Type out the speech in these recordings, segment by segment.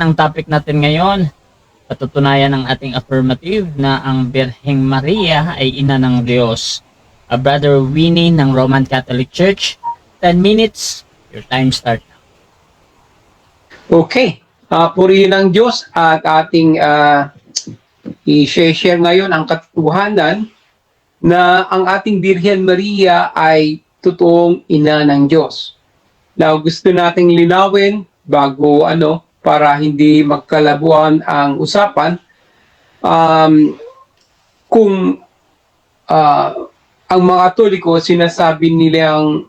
ng topic natin ngayon, patutunayan ng ating affirmative na ang Birheng Maria ay ina ng Diyos. Brother Winnie ng Roman Catholic Church, 10 minutes, your time start now. Okay, purihin ng Diyos at ating i-share ngayon ang katotohanan na ang ating Birhen Maria ay totoong ina ng Diyos. Now, gusto nating linawin bago para hindi magkalabuan ang usapan. Kung ang mga Katoliko sinasabi nilang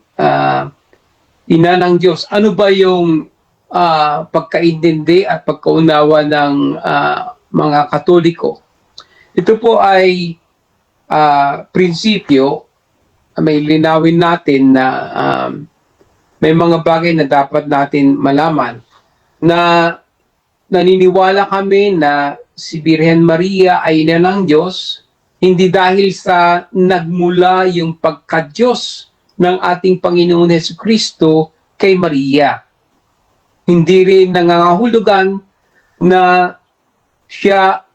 ina ng Diyos, ano ba yung pagkaintindi at pagkaunawa ng mga Katoliko? Ito po ay prinsipyo. May linawin natin na may mga bagay na dapat natin malaman, na naniniwala kami na si Birhen Maria ay ina ng Diyos, hindi dahil sa nagmula yung pagka-Diyos ng ating Panginoon Jesucristo kay Maria. Hindi rin nangangahulugan na siya,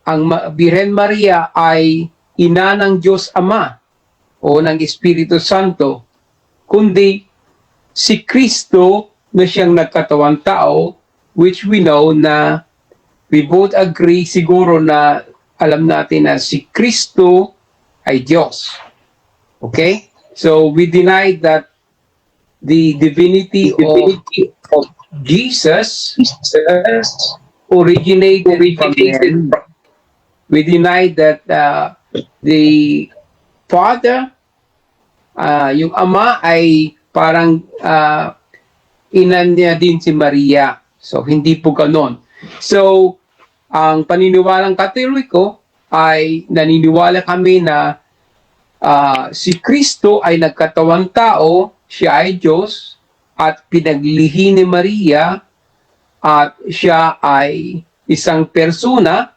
ang Birhen Maria, ay ina ng Diyos Ama o ng Espiritu Santo, kundi si Kristo na siyang nagkatawang tao, which we know na we both agree siguro na alam natin na si Kristo ay Diyos. Okay? So we deny that the divinity of Jesus originated from Mary. We deny that the Father, yung Ama ay parang ina niya din si Maria. So, hindi po ganon. So, ang paniniwalang Katoliko ay naniniwala kami na si Kristo ay nagkatawang tao, siya ay Diyos, at pinaglihi ni Maria, at siya ay isang persona,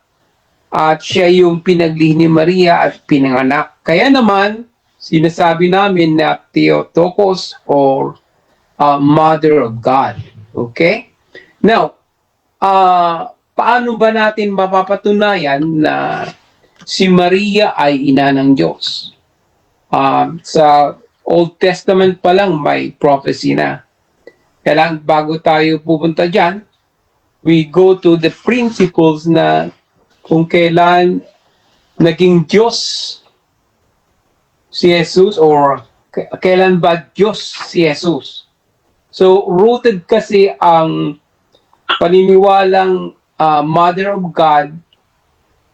at siya yung pinaglihi ni Maria at pinanganak. Kaya naman, sinasabi namin na Theotokos or Mother of God. Okay? Now, paano ba natin mapapatunayan na si Maria ay ina ng Diyos? Sa Old Testament pa lang may prophecy na. Kailangan bago tayo pupunta dyan, we go to the principles na kung kailan naging Diyos si Jesus or kailan ba Diyos si Jesus. So, rooted kasi ang paniniwalang Mother of God,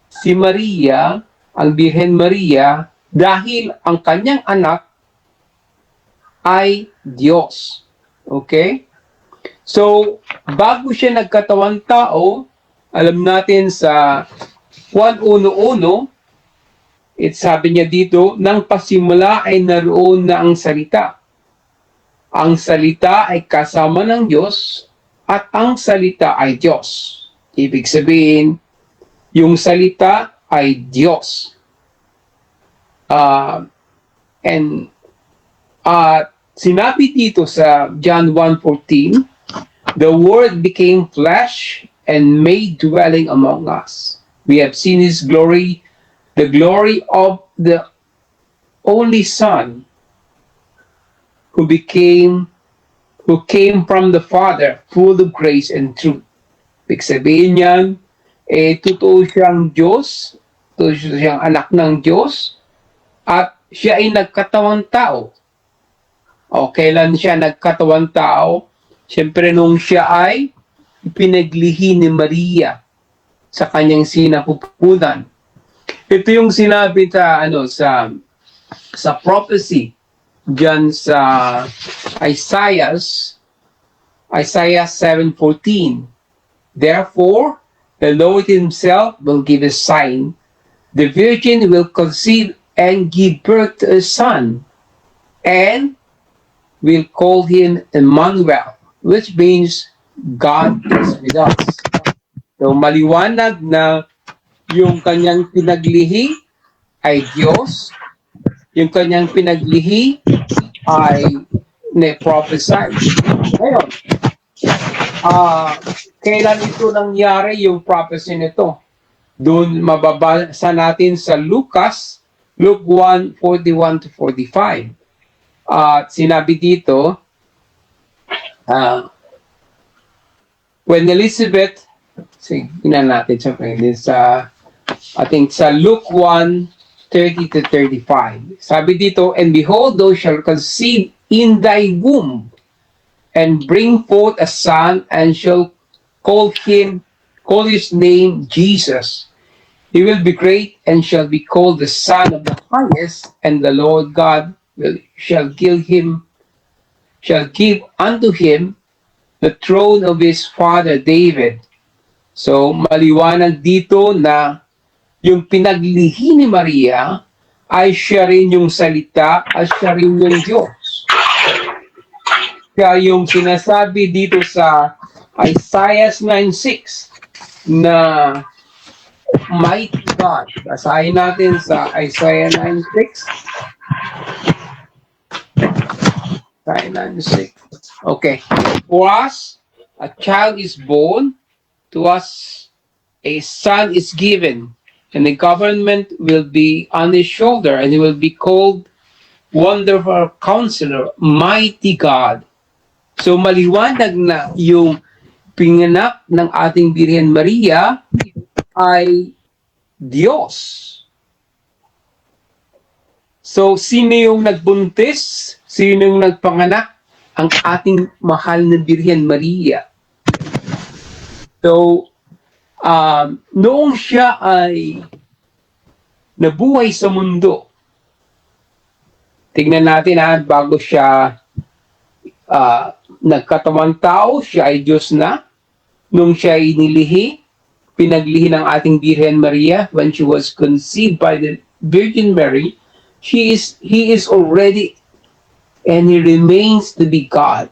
si Maria, ang Birhen Maria, dahil ang kanyang anak ay Diyos. Okay? So, bago siya nagkatawang tao, alam natin sa Juan 1:1, sabi niya dito, nang pasimula ay naroon na ang salita. Ang salita ay kasama ng Diyos at ang salita ay Diyos. Ibig sabihin, yung salita ay Diyos. Sinabi dito sa John 1:14, the Word became flesh and made dwelling among us. We have seen His glory, the glory of the only Son who came from the Father, full of grace and truth. Ibig sabihin niyan, totoo siyang Diyos, totoo siyang anak ng Diyos, at siya ay nagkatawang tao. O kailan siya nagkatawang tao? Siyempre nung siya ay pinaglihi ni Maria sa kanyang sinapupunan. Ito yung sinabi sa prophecy diyan sa Isaiah 7:14. Therefore, the Lord Himself will give a sign. The virgin will conceive and give birth to a son, and will call him Emmanuel, which means God is with us. So maliwanag na yung kanyang pinaglihi ay Diyos, yung kanyang pinaglihi ay na-prophesy. Ngayon, kailan ito nangyari yung prophecy nito? Doon mababasa natin sa Luke 1:41 to 45. At sinabi dito, when Elizabeth, tingnan natin sa I think sa Luke 1:30 to 35. Sabi dito, and behold, thou shalt conceive in thy womb, and bring forth a son, and shall call his name Jesus. He will be great, and shall be called the Son of the Highest, and the Lord God shall give unto him the throne of his father David. So, maliwanag dito na yung pinaglihi ni Maria ay siya rin yung salita at siya rin yung Diyos. Kaya yung sinasabi dito sa Isaiah 9:6 na mighty God. Basahin natin sa Isaiah 9:6. Isaiah 9:6. Okay. For us, a child is born, to us a son is given, and the government will be on his shoulder, and he will be called Wonderful Counselor, Mighty God. So maliwanag na yung pinganak ng ating Birhen Maria ay Diyos. So sino yung nagbuntis? Sino yung nagpanganak? Ang ating mahal na Birhen Maria. So, noong siya ay nabuhay sa mundo, tignan natin bago siya nagkatawang tao, siya ay Diyos na. Nung siya ay nilihi, pinaglihi ng ating Birhen Maria, when she was conceived by the Virgin Mary, he is already and he remains to be God.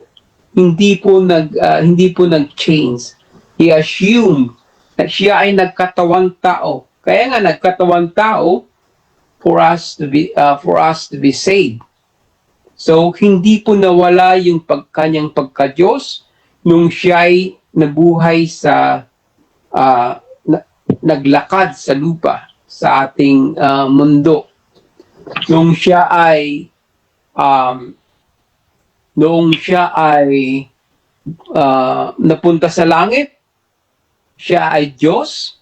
Hindi po nag-change. He assumed na siya ay nagkatawang tao. Kaya nga nagkatawang tao for us to be saved. So hindi po nawala yung kanyang pagka-Diyos nung siya ay nabuhay sa naglakad sa lupa sa ating mundo. Nung siya ay napunta sa langit, siya ay Diyos.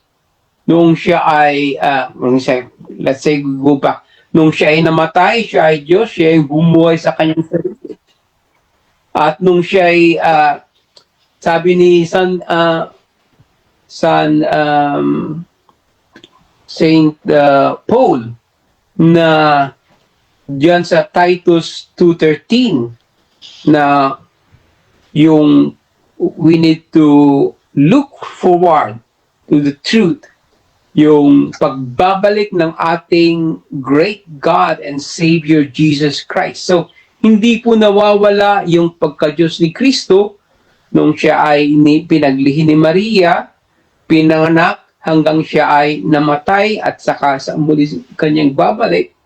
Nung siya ay let's say go back, nung siya ay namatay, siya ay Diyos, siya ay bumuhay sa kanyang sarili. At nung siya ay sabi ni Saint Paul na diyan sa Titus 2:13 na yung we need to look forward to the truth, yung pagbabalik ng ating great God and Savior Jesus Christ. So, hindi po nawawala yung pagka-Diyos ni Kristo nung siya ay pinaglihi ni Maria, pinanganak hanggang siya ay namatay at saka sa muli kanyang babalik.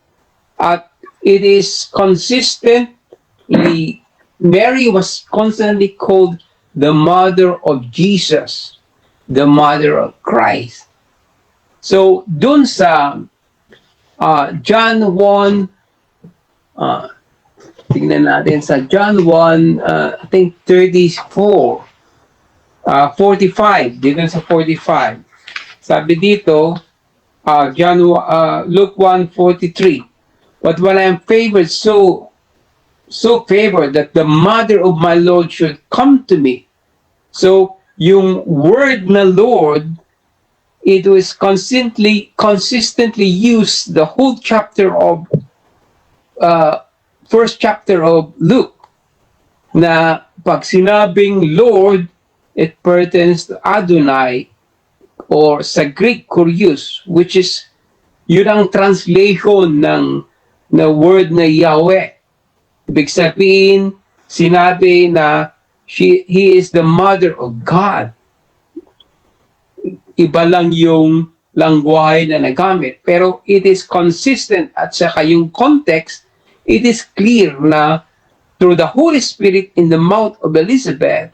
At it is consistently, Mary was constantly called the mother of Jesus, the mother of Christ. So, dun sa John 1, tignan natin sa John 1, I think 34, 45, dito sa 45. Sabi dito, Luke 1:43. But when I am favored, so favored that the mother of my Lord should come to me. So, yung word na Lord, it was consistently used the whole chapter of first chapter of Luke, na pag sinabing Lord, it pertains to Adonai, or sa Greek Kurios, which is yun ang translation ng word na Yahweh. Ibig sabihin, sinabi na he is the mother of God. Iba lang yung langwahe na nagamit. Pero it is consistent at saka yung context, it is clear na through the Holy Spirit in the mouth of Elizabeth,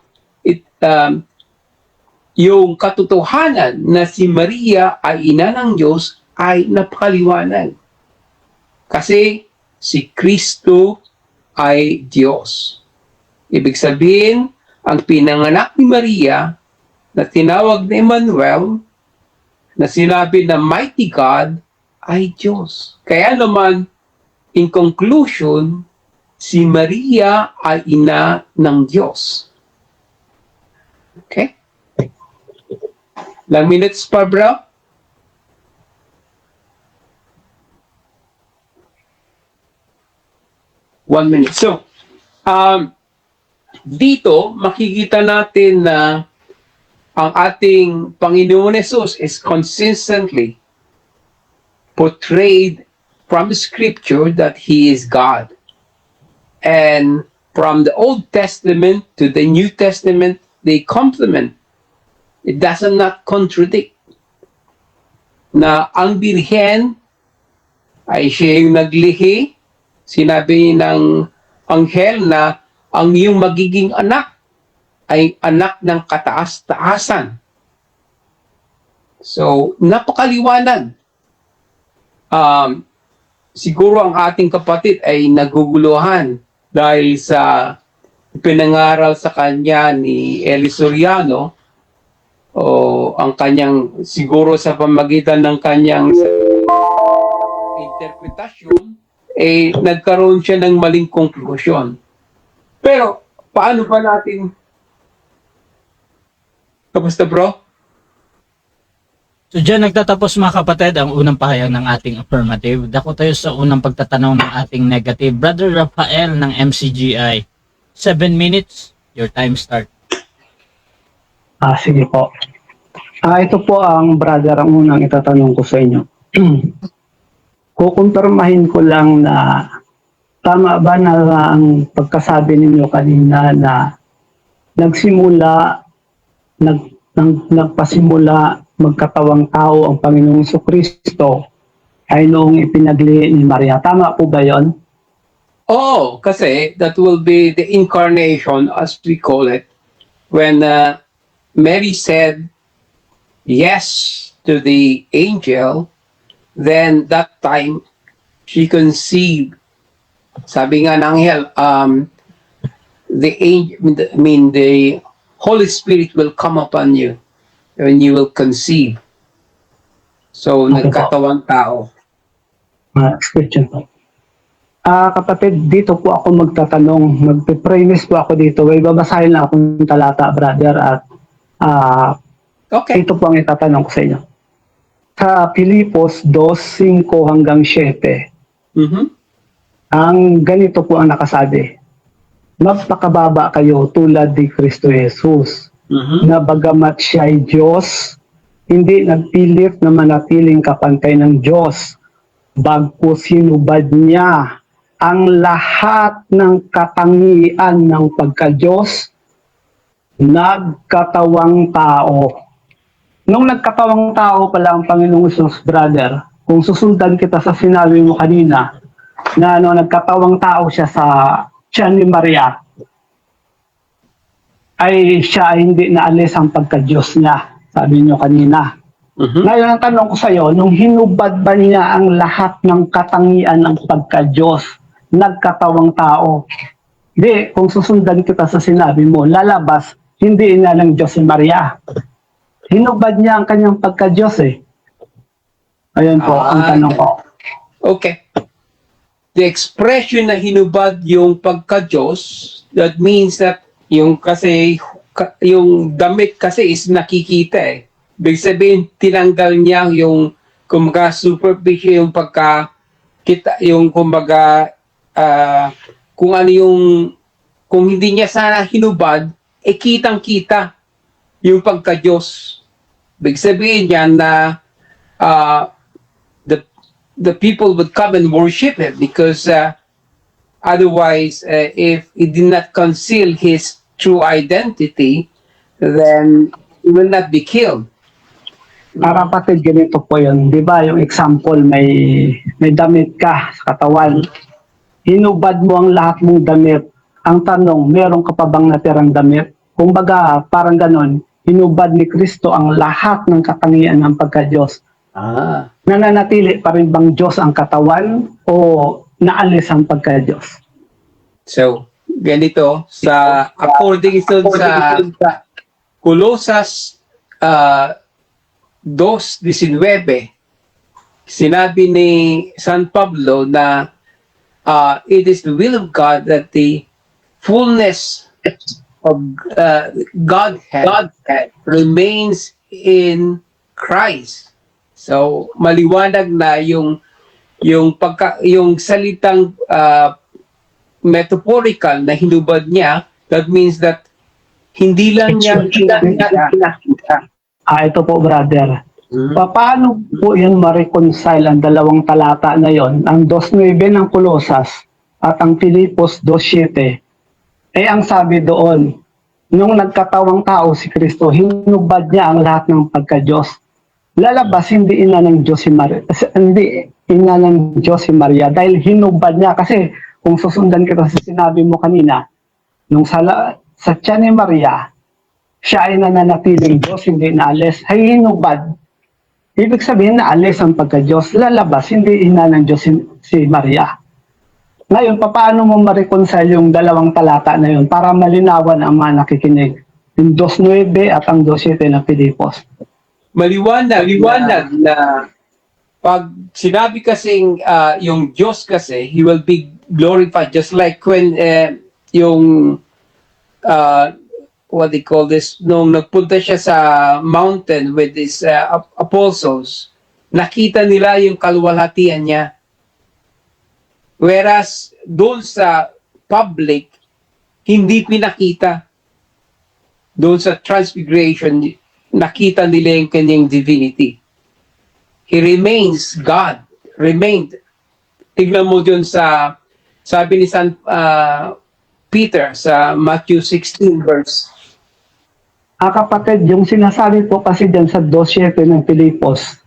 yung katotohanan na si Maria ay ina ng Diyos ay napakaliwanag. Kasi si Kristo ay Diyos. Ibig sabihin, ang pinanganak ni Maria na tinawag na Emmanuel, na sinabi na mighty God, ay Diyos. Kaya naman, in conclusion, si Maria ay ina ng Diyos. Okay? Ilang minutes pa, bro? 1 minute. So, dito, makikita natin na ang ating Panginoon Jesus is consistently portrayed from the scripture that He is God. And from the Old Testament to the New Testament, they complement. It does not contradict. Na ang Birhen ay siya yung naglihi. Sinabi ng anghel na ang iyong magiging anak ay anak ng kataas-taasan. So, napakaliwanag. Siguro ang ating kapatid ay naguguluhan dahil sa pinangaral sa kanya ni Eli Soriano o ang kanyang, siguro sa pamagitan ng kanyang interpretasyon, nagkaroon siya ng maling konklusyon. Pero, paano pa natin? Kamusta, bro? So dyan nagtatapos mga kapatid ang unang pahayag ng ating affirmative. Dako tayo sa unang pagtatanong ng ating negative. Brother Rafael ng MCGI. 7 minutes, your time start. Sige po. Ito po ang brother ang unang itatanong ko sa inyo. Kukumpirmahin ko lang na tama ba na ang pagkasabi ninyo kanina na nagpasimula magkatawang tao ang Panginoong Jesucristo ay noong ipinagli ni Maria. Tama po ba yon? Oh, kasi that will be the incarnation, as we call it, when Mary said yes to the angel, then that time she conceived. Sabi nga ng anghel, the Holy Spirit will come upon you when you will conceive. So, Okay, nagkatawang tao. Question po. Kapatid, dito po ako magtatanong, magpipremise po ako dito. May babasahin lang akong talata, brother, at Okay. ito po ang itatanong ko sa inyo. Sa Pilipos 2:5 hanggang 7, Mhm. ang ganito po ang nakasabi. Magpakababa kayo tulad ni Kristo Jesus, Mhm. na bagamat siya ay Diyos, hindi nagpilit na manatiling kapantay ng Diyos. Bagkus hinubad niya ang lahat ng katangian ng pagka-Diyos, nagkatawang tao. Nung nagkatawang tao pala ang Panginoong Hesus, brother, kung susundan kita sa sinabi mo kanina, na nagkatawang tao siya sa tiyan ni Maria, ay siya ay hindi naalis ang pagka-Diyos niya, sabi niyo kanina. Mhm. Ngayon ang tanong ko sa iyo, nung hinubad ba niya ang lahat ng katangian ng pagka-Diyos, nagkatawang tao? Hindi, kung susundan kita sa sinabi mo, lalabas, hindi na ng Diyos si Maria. Hinubad niya ang kanyang pagka-Diyos eh. Ayun po ang tanong ko. Okay. The expression na hinubad yung pagka-Diyos, that means that yung yung damit kasi is nakikita eh. Ibig sabihin, tinanggal niya yung kumbaga superficial yung yung kumbaga kung ano yung kung hindi niya sana hinubad, kitang-kita yung pagka-Diyos. Ibig sabihin niya na the people would come and worship Him because otherwise, if He did not conceal His true identity, then He will not be killed. Kapatid, ganito po yun. Di ba yung example, may damit ka sa katawan. Hinubad mo ang lahat mong damit. Ang tanong, meron ka pa bang natirang damit? Kung baga, parang ganon, hinubad ni Kristo ang lahat ng katangian ng pagka-Diyos. Nananatili pa rin bang Diyos ang katawan o naalis ang pagka-Diyos? So, ganito, according sa Colosas 2:19, sinabi ni San Pablo na it is the will of God that the fullness of Godhead remains in Christ. So maliwanag na yung salitang metaphorical na hinubad niya, that means that hindi lang niya pinakita. Ito po, brother. Paano po yan ma-reconcile ang dalawang talata na yon, ang 2.9 ng Colosas at ang Filipos 2.7? Ang sabi doon, nung nagkatawang tao si Kristo, hinubad niya ang lahat ng pagka-Diyos. Lalabas, hindi ina ng Diyos si Maria, dahil hinubad niya. Kasi kung susundan kita sa sinabi mo kanina, nung sa tiyan ni Maria, siya ay nananatiling Diyos, hindi naalis, ay hinubad. Ibig sabihin na alis ang pagka-Diyos, lalabas, hindi ina ng Diyos si Maria. Ngayon, paano mo ma-reconcile yung dalawang talata na yun para malinawan ang mga nakikinig? Yung 2.9 at ang 2.7 ng Filipos. Maliwanag na pag sinabi kasing yung Diyos kasi, He will be glorified. Just like when what they call this, nung nagpunta siya sa mountain with his apostles, nakita nila yung kaluwalhatian niya. Whereas doon sa public, hindi pinakita. Doon sa transfiguration, nakita nila yung kanyang divinity. He remains God. Remained. Tignan mo dun sa, sabi ni San Peter sa Matthew 16 verse. Kapatid, yung sinasabi po kasi dyan sa 2.7 ng Filipos,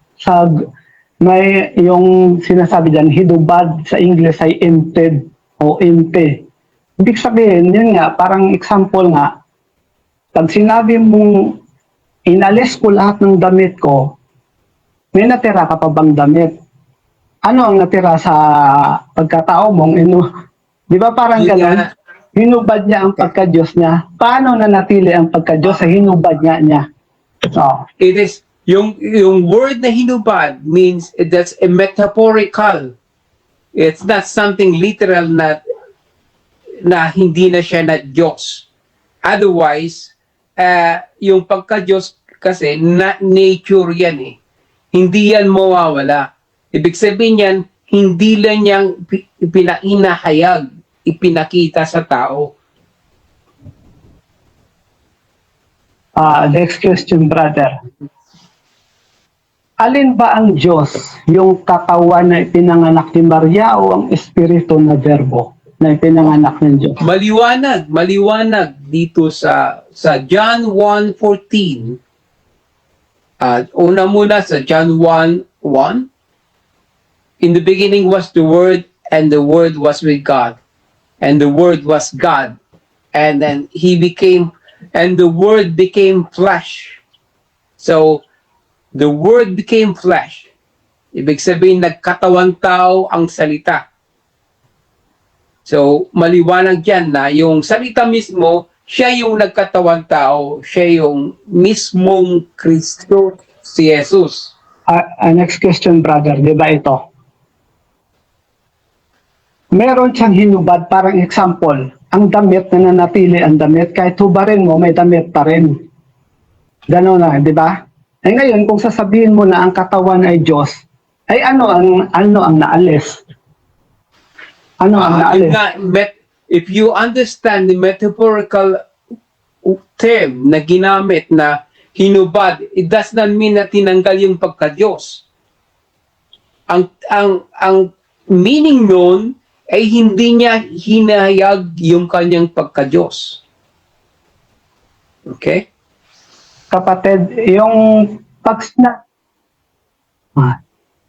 may yung sinasabi dyan, hinubad sa English ay emptied o empty. Ibig sabihin, yun nga, parang example nga, pag sinabi mong inalis ko lahat ng damit ko, may natira ka pa bang damit? Ano ang natira sa pagkatao mong di ba parang gano'n? Hinubad niya ang pagka-Diyos niya. Paano nanatili ang pagka-Diyos sa hinubad niya? So, It is, yung word na hinubad means that's a metaphorical. It's not something literal na hindi na siya na Diyos. Otherwise, yung pagka-Diyos kasi nature yan eh. Hindi yan mawawala. Ibig sabihin yan, hindi lang niyang pinainahayag, ipinakita sa tao. next question, brother. Alin ba ang Diyos? Yung katawan na ipinanganak ni Maria o ang espiritu na verbo na ipinanganak ng Diyos? Maliwanag dito sa John 1:14. Una muna sa John 1:1. In the beginning was the Word, and the Word was with God, and the Word was God. And then and the Word became flesh. So, the Word became flesh. Ibig sabihin, nagkatawang tao ang salita. So, maliwanag yan na yung salita mismo, siya yung nagkatawang tao, siya yung mismong Kristo, si Jesus. Next question, brother. Di ba ito? Meron siyang hinubad, parang example, ang damit na nanatili ang damit, kahit hubarin mo, may damit pa rin. Gano'n na, di ba? Ngayon, kung sasabihin mo na ang katawan ay Diyos, ay ano ang naalis? Ano ang naalis? If you understand the metaphorical term na ginamit na hinubad, it does not mean na tinanggal yung pagka-Diyos. Ang meaning nun ay hindi niya hinahayag yung kanyang pagka-Diyos. Okay? Kapatid, yung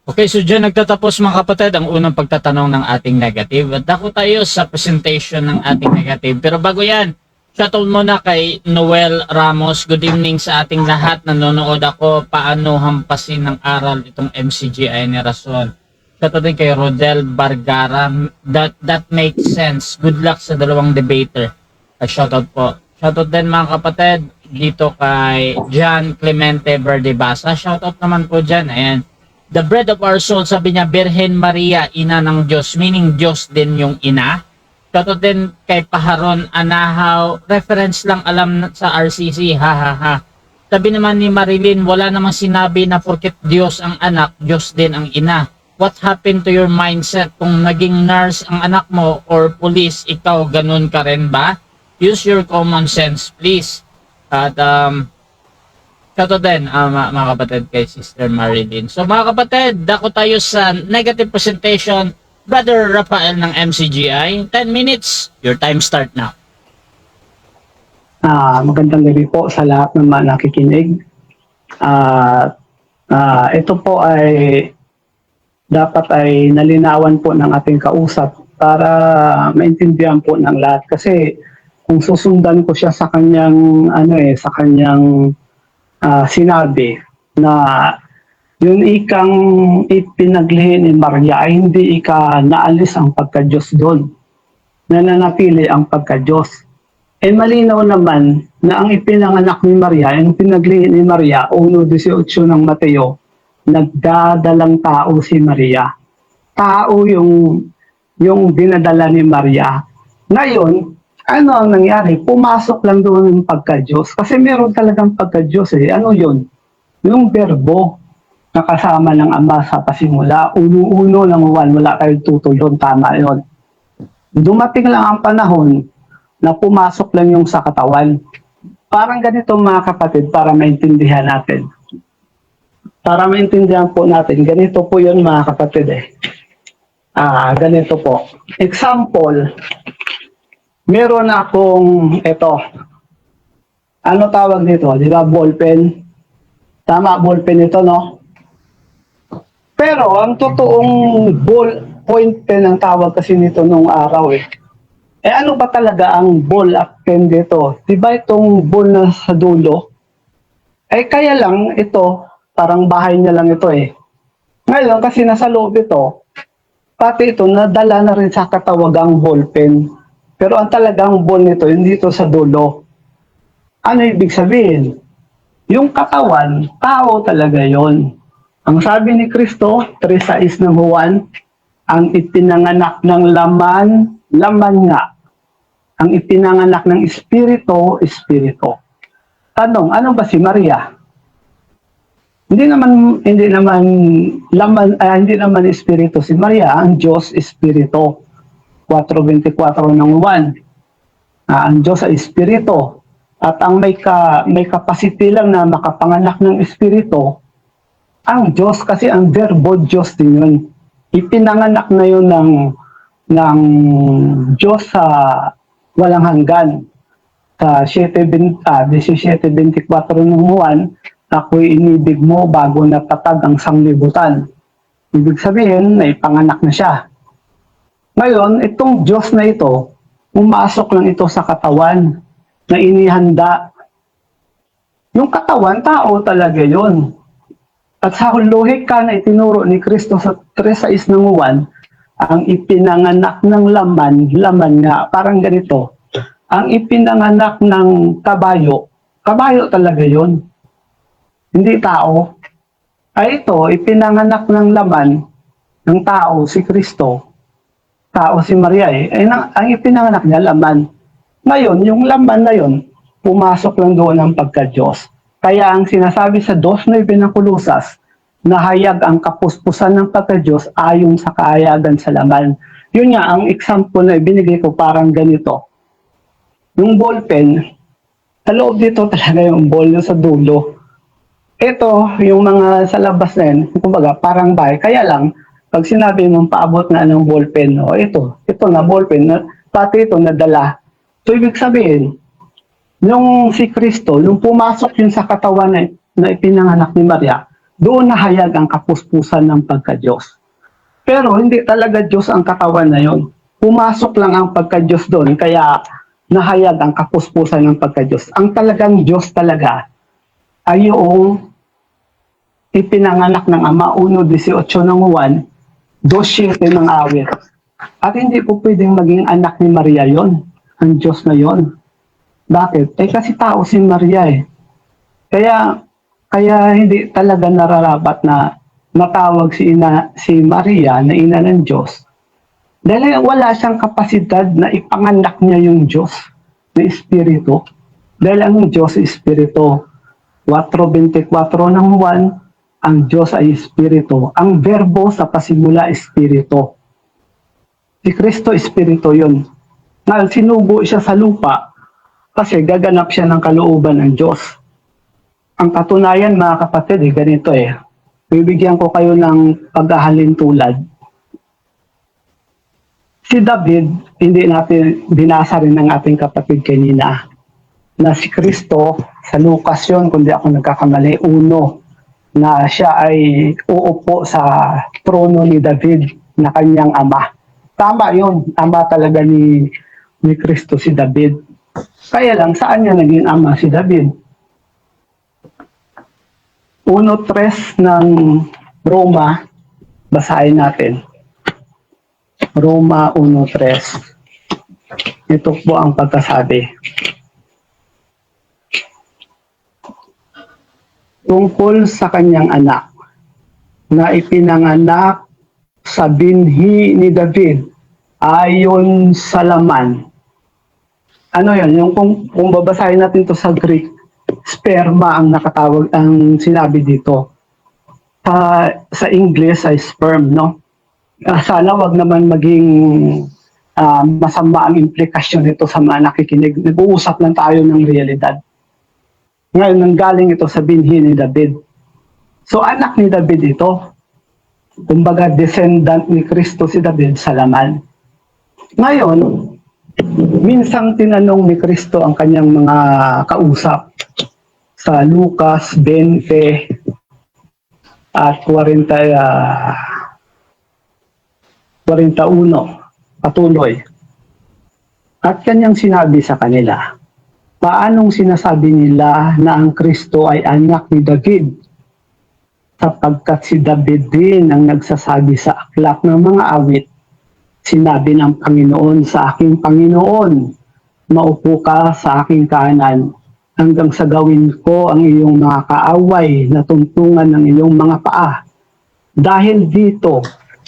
Okay, so dyan nagtatapos mga kapatid ang unang pagtatanong ng ating negative. At dako tayo sa presentation ng ating negative. Pero bago yan, Shoutout muna kay Noel Ramos. Good evening sa ating lahat. Nanonood ako. Paano hampasin ng aral itong MCGI ni Rason. Shoutout din kay Rodel Bargara. That makes sense. Good luck sa dalawang debater. Shoutout po. Shoutout din mga kapatid dito kay John Clemente Verdebasa. Shoutout naman po dyan. Ayan. The bread of our soul, sabi niya, Birhen Maria, ina ng Diyos. Meaning Diyos din yung ina. Shoutout din kay Paharon Anahaw. Reference lang alam sa RCC. Ha ha ha. Sabi naman ni Marilyn, wala namang sinabi na porket Diyos ang anak, Diyos din ang ina. What happened to your mindset kung naging nurse ang anak mo or police, ikaw ganun ka rin ba? Use your common sense, please. At shoutout din mga kapatid kay Sister Marilyn. So mga kapatid, dako tayo sa negative presentation. Brother Rafael ng MCGI, 10 minutes, your time start now. Magandang gabi po sa lahat ng mga nakikinig. Ito po ay dapat ay nalinawan po ng ating kausap para maintindihan po ng lahat. Kasi kung susundan ko siya sa kanyang sinabi na yung ikang ipinaglihi ni Maria ay hindi naalis ang pagka-Diyos doon. Nananatili ang pagka-Diyos. Malinaw naman na ang ipinanganak ni Maria, yung pinaglihi ni Maria, 1:18 ng Mateo, nagdadalang tao si Maria. Tao yung dinadala ni Maria. Ngayon, ano ang nangyari? Pumasok lang doon yung pagka-Diyos. Kasi meron talagang pagka-Diyos eh. Ano yun? Yung verbo na kasama ng Ama sa pasimula, uno ng wala kayong tutulon, tama yun. Dumating lang ang panahon na pumasok lang yung sa katawan. Parang ganito mga kapatid, para maintindihan natin. Para maintindihan po natin, ganito po yun mga kapatid eh. Ganito po. Example, meron akong ito. Ano tawag dito? Di ba ballpen? Tama, ballpen ito, no? Pero ang totoong ball point pen ang tawag kasi nito nung araw eh. Ano ba talaga ang ball at pen dito? Diba itong ball na sa dulo? Kaya lang ito, parang bahay niya lang ito eh. Ngayon kasi nasa loob ito, pati ito nadala na rin sa katawagang ball pen. Pero ang talagang ball nito, hindi ito sa dulo. Ano ibig sabihin? Yung katawan, tao talaga yon. Ang sabi ni Kristo, 3:6 ng Juan, ang ipinanganak ng laman nga. Ang ipinanganak ng espiritu. Tanong, ano ba si Maria? Hindi naman espiritu si Maria, ang Diyos espiritu. 4:24 ng Juan. Ang Diyos ay espiritu. At ang may capacity lang na makapanganak ng espiritu, ang Diyos, kasi ang verbo Diyos din yun. Ipinanganak na yun ng Diyos sa walang hanggan. Sa 17:24 ng Juan, ako'y inibig mo bago natatag ang sanglibutan. Ibig sabihin, naipanganak na siya. Ngayon, itong Diyos na ito, pumasok lang ito sa katawan na inihanda. Yung katawan, tao talaga yun. At sa lohika na itinuro ni Kristo sa 3:6 ng Juan, ang ipinanganak ng laman nga, parang ganito. Ang ipinanganak ng kabayo talaga yun. Hindi tao. Ito, ipinanganak ng laman ng tao, si Kristo. Tao si Maria eh. Ang ipinanganak niya, laman. Ngayon, yung laman na yun, pumasok lang doon ang pagka-Diyos. Kaya ang sinasabi sa 2:9 ng Kolosas, nahayag ang kapuspusan ng pagka-Diyos ayon sa kaayagan sa laman. Yun nga, ang example na ibinigay ko parang ganito. Yung ballpen, sa loob dito talaga yung ball yung sa dulo. Ito, yung mga sa labas na yun, kumbaga parang bahay. Kaya lang, pag sinabi mong paabot na ng ballpen, ito na ballpen, pati ito nadala. So, ibig sabihin, yung si Kristo, yung pumasok yun sa katawan na ipinanganak ni Maria, doon nahayag ang kapuspusan ng pagka-Diyos. Pero hindi talaga Diyos ang katawan na yun. Pumasok lang ang pagka-Diyos doon, kaya nahayag ang kapuspusan ng pagka-Diyos. Ang talagang Diyos talaga ay yung ipinanganak ng Ama, 1:18 ng Juan, 2:7 ng awit. At hindi po pwedeng maging anak ni Maria yon, ang Diyos na yon. Bakit? Kasi tao si Maria eh. Kaya hindi talaga nararapat na matawag si Maria na ina ng Diyos. Dahil wala siyang kapasidad na ipanganak niya yung Diyos na Espiritu. Dahil ang Diyos ay Espiritu. 4:24 ng Juan, ang Diyos ay Espiritu. Ang verbo sa pasimula, Espiritu. Si Kristo, Espiritu yun. Nga, sinubo siya sa lupa kasi gaganap siya ng kalooban ng Diyos. Ang katunayan, mga kapatid, ganito eh. Bibigyan ko kayo ng paghahalin tulad. Si David, hindi natin binasa rin ng ating kapatid kanina, na si Kristo, sa Lucas yun, kung di ako nagkakamali, 1, na siya ay uupo sa trono ni David na kanyang ama. Tama yun, ama talaga ni Kristo si David. Kaya lang, saan niya naging ama si David? 1:3 ng Roma, basahin natin. Roma 1:3. Ito po ang pagkasabi. Tungkol sa kanyang anak na ipinanganak sa binhi ni David ayon sa laman. Ano yun? Yung kung babasahin natin to sa Greek, sperma ang nakatawag, ang sinabi dito. Sa English ay sperm, no? Sana wag naman maging masama ang implikasyon nito sa mga nakikinig. Nag-uusap lang tayo ng realidad. Ngayon, nanggaling ito sa binhi ni David. So, anak ni David ito. Kumbaga, descendant ni Kristo si David sa laman. Ngayon, minsang tinanong ni Kristo ang kanyang mga kausap sa Lucas 20 at 41. Patuloy. At kanyang sinabi sa kanila, paanong sinasabi nila na ang Kristo ay anak ni David? Sapagkat si David din ang nagsasabi sa aklat ng mga awit, sinabi ng Panginoon sa aking Panginoon, maupo ka sa aking kanan hanggang sa gawin ko ang iyong mga kaaway na tuntungan ng iyong mga paa. Dahil dito,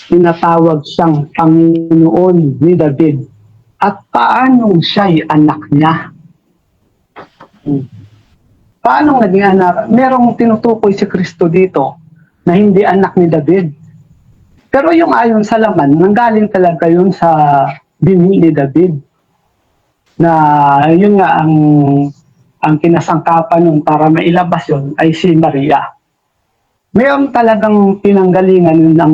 tinatawag siyang Panginoon ni David. At paanong siya'y anak niya? Paanong naging anak? Merong tinutukoy si Kristo dito na hindi anak ni David. Pero yung ayon sa laman, nanggaling talaga yun sa binhi ni David. Na yun nga ang kinasangkapan nun para mailabas yun ay si Maria. Mayroon talagang pinanggalingan ng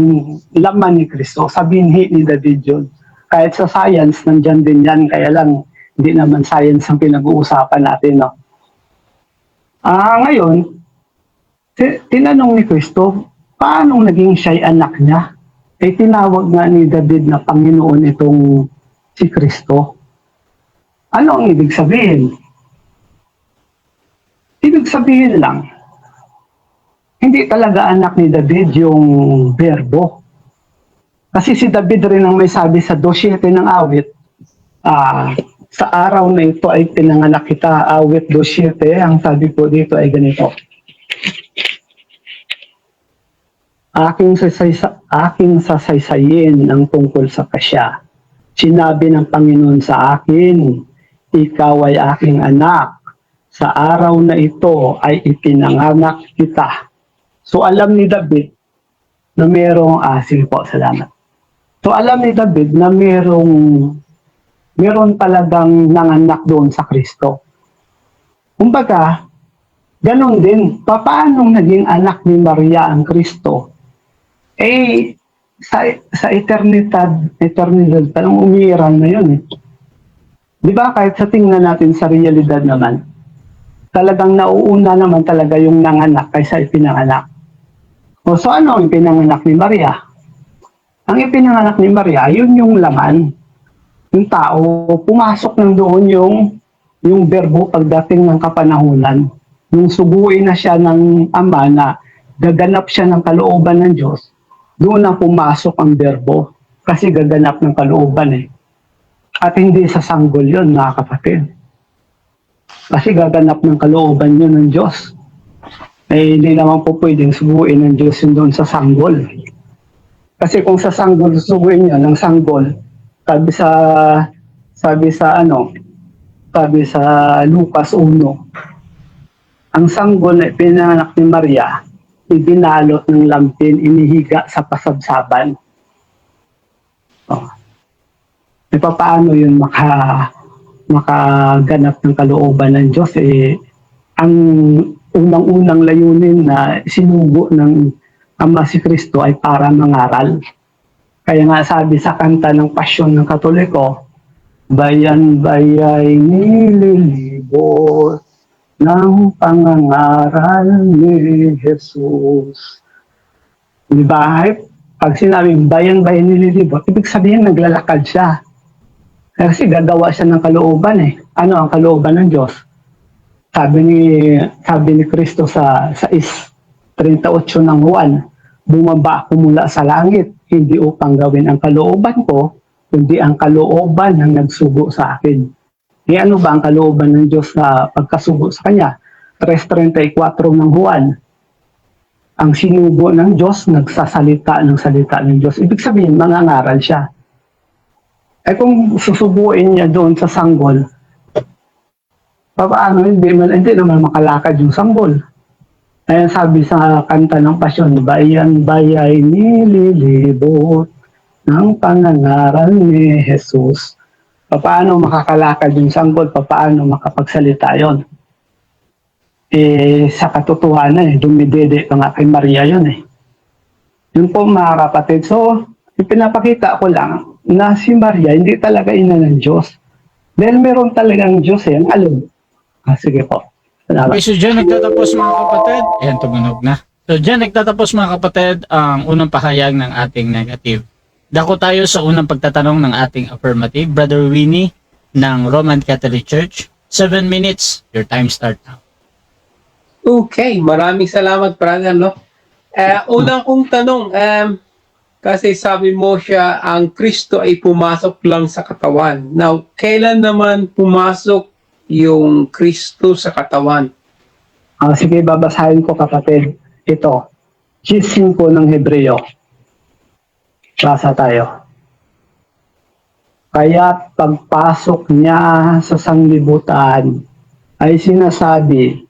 laman ni Kristo sa binhi ni David yun. Kahit sa science, nandyan din yan. Kaya lang, hindi naman science ang pinag-uusapan natin. No? Ngayon, tinanong ni Kristo, paano naging siya'y anak niya? Tinawag nga ni David na Panginoon itong si Kristo. Ano ang ibig sabihin? Ibig sabihin lang, hindi talaga anak ni David yung verbo. Kasi si David rin ang may sabi sa 2:7 ng awit, sa araw na ito ay pinanganak kita, awit 2:7, ang sabi po dito ay ganito. Aking sasaysayin ang tungkol sa kasya. Sinabi ng Panginoon sa akin, ikaw ay aking anak. Sa araw na ito ay ipinanganak kita. So alam ni David na merong, sige po, salamat. So alam ni David na meron talagang nanganak doon sa Kristo. Kumbaga, ganun din, paano naging anak ni Maria ang Kristo? Sa eternidad parang umiiral na yun. Di ba, kahit sa tingnan natin sa realidad naman, talagang nauuna naman talaga yung nanganak kaysa ipinanganak. So ano ang ipinanganak ni Maria? Ang ipinanganak ni Maria, yun yung laman. yung tao, pumasok ng doon yung berbo pagdating ng kapanahunan. Nung suguin na siya ng Ama na gaganap siya ng kalooban ng Diyos, doon na pumasok ang berbo kasi gaganap ng kalooban eh. At hindi sa sanggol yun, mga kapatid. Kasi gaganap ng kalooban yun ng Diyos. Eh, hindi naman po pwedeng suguin ng Diyos yun doon sa sanggol. Kasi kung sa sanggol, susuguin niya ng sanggol, sabi sa Lucas 1, ang sanggol na pinanganak ni Maria, ibinalot ng lampin, inihiga sa pasabsaban. Oh. E paano yun makaganap ng kalooban ng Diyos? Eh, ang unang-unang layunin na sinugo ng Ama si Kristo ay para mangaral. Kaya nga sabi sa kanta ng Pasyon ng Katoliko, bayan-bayay nililibot ng pangangaral ni Jesus. Di ba? Pag sinabing bayan-bayay nililibot, ibig sabihin naglalakad siya. Kasi gagawa siya ng kalooban eh. Ano ang kalooban ng Diyos? Sabi ni Kristo sa 6:38 ng Juan, bumaba ako mula sa langit, hindi upang gawin ang kalooban ko, kundi ang kalooban ng nagsugo sa akin. E ano ba ang kalooban ng Diyos sa pagkasugo sa Kanya? 3:34 ng Juan, ang sinugo ng Diyos, nagsasalita ng salita ng Diyos. Ibig sabihin, mangangaral siya. Eh kung susubuin niya doon sa sanggol, paano hindi naman makalakad yung sanggol. Ayan sabi sa kanta ng Pasyon, bayan-bayay nililibot ng pangangaral ni Jesus. Paano makakalakad yung sanggol? Paano makapagsalita yon? Eh, sa katotohanan, dumidede pa nga kay Maria yun eh. Yun po mga kapatid. So, ipinapakita ko lang na si Maria hindi talaga ina ng Diyos. Dahil meron talagang Diyos eh, ang alam. Sige po. Salamat. Okay, so dyan nagtatapos mga kapatid. Ayan, tumunog na. So dyan nagtatapos mga kapatid ang unang pahayag ng ating negative. Dako tayo sa unang pagtatanong ng ating affirmative. Brother Winnie ng Roman Catholic Church. 7 minutes. Your time start now. Okay, maraming salamat, brother, no? Unang kong tanong, kasi sabi mo siya, ang Kristo ay pumasok lang sa katawan. Now, kailan naman pumasok yung Kristo sa katawan? Sige, babasahin ko kapatid. Ito, G5 ng Hebreo. Basa tayo. Kaya't pagpasok niya sa sanglibutan ay sinasabi,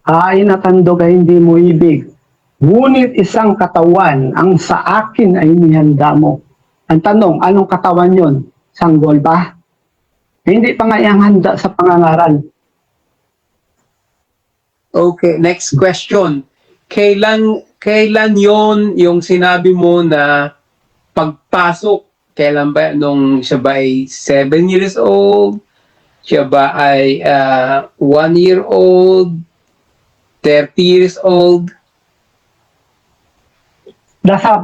ay natandog ay hindi mo ibig. Ngunit isang katawan ang sa akin ay nihanda mo. Ang tanong, anong katawan yon? Sanggol ba? Hindi pa nga yung handa sa pangangaral. Okay, next question. Kailan yon yung sinabi mo na pagpasok? Kailan ba? Nung siya ba ay 7 years old? Siya ba ay 1 year old? 30 years old? Nasa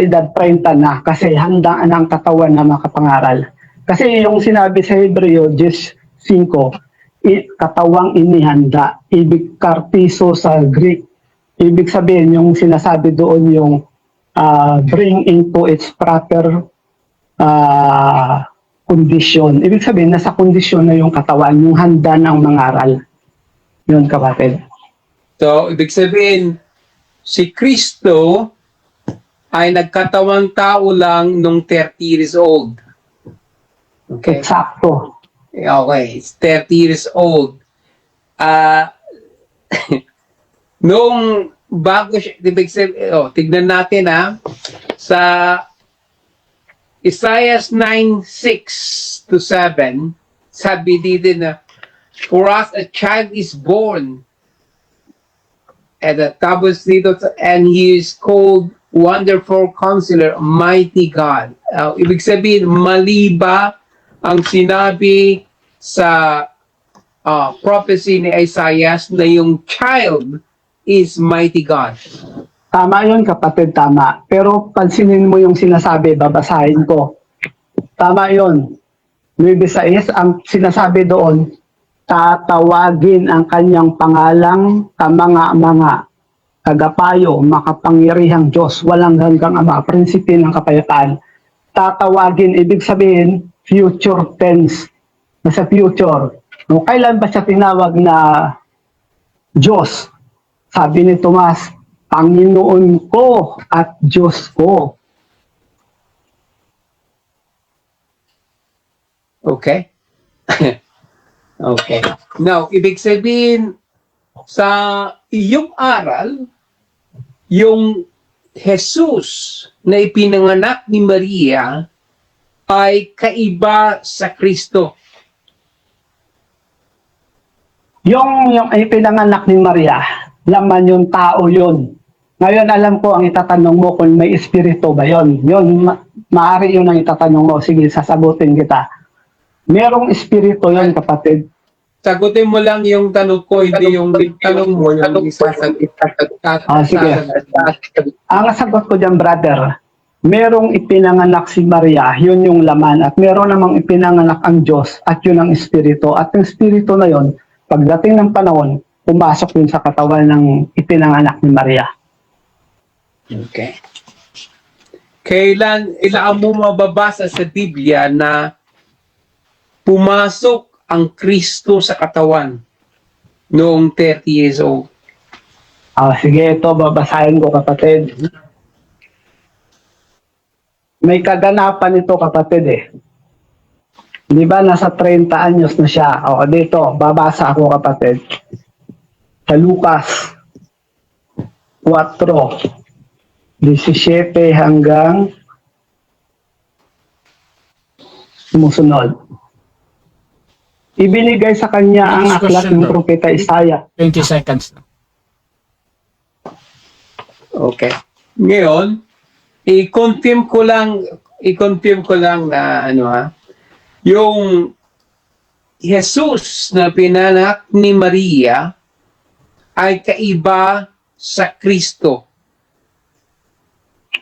edad 30 na kasi handa ng katawan na makapangaral. Kasi yung sinabi sa Hebreo, 10:5, katawang inihanda, ibig kartiso sa Greek. Ibig sabihin, yung sinasabi doon yung bring into its proper condition. Ibig sabihin, nasa kondisyon na yung katawan, yung handa ng mangaral. Yun, kapatid. So, ibig sabihin, si Kristo ay nagkatawang tao lang nung 30 years old. Okay. Eksakto. Okay, it's 30 years old. Noong bago siya, tignan natin sa Isaiah 9:6-7, sabi dito na, for us a child is born, tapos dito, and he is called Wonderful Counselor, Mighty God. Ibig sabihin, mali ba ang sinabi sa prophecy ni Isaiah na yung child is mighty God? Tama yun, kapatid, tama. Pero pansinin mo yung sinasabi, babasahin ko. Tama yun. 9:6, ang sinasabi doon, tatawagin ang kanyang pangalang kamanga-manga, kagapayo, makapangyarihang Diyos, walang hanggang Ama, prinsipe ng kapayapaan. Tatawagin, ibig sabihin, future tense, nasa future. No, kailan ba siya tinawag na Diyos? Sabi ni Tomas, Panginoon ko at Diyos ko. Okay? Okay. Now, ibig sabihin, sa iyong aral, yung Jesus na ipinanganak ni Maria ay kaiba sa Kristo. Yung ipinanganak ni Maria, laman yung tao yun. Ngayon alam ko ang itatanong mo kung may espiritu ba yun. Yun, maaari yun ang itatanong mo. Sige, sasagutin kita. Merong espiritu yun, kapatid. Sagutin mo lang yung tanong ko, hindi yung tanong mo, yung isasagot. Sige. Ang sagot ko dyan, brother, merong ipinanganak si Maria, yun yung laman. At meron namang ipinanganak ang Diyos, at yun ang espiritu. At yung espiritu na yun, pagdating ng panahon, pumasok yun sa katawan ng ipinanganak ni Maria. Okay. Kailan mo mababasa sa Biblia na pumasok ang Kristo sa katawan noong 30 years old? Sige, ito, babasahin ko, kapatid. May kaganapan ito, kapatid, eh. Di ba, nasa 30 anyos na siya. Dito, babasa ako, kapatid. Sa Lucas 4:17 hanggang sumusunod. Ibinigay sa kanya ang Next aklat question, ng bro. propeta Isaiah. 20 seconds na. Okay. Ngayon, i-confirm ko lang na yung Jesus na pinanak ni Maria ay kaiba sa Kristo.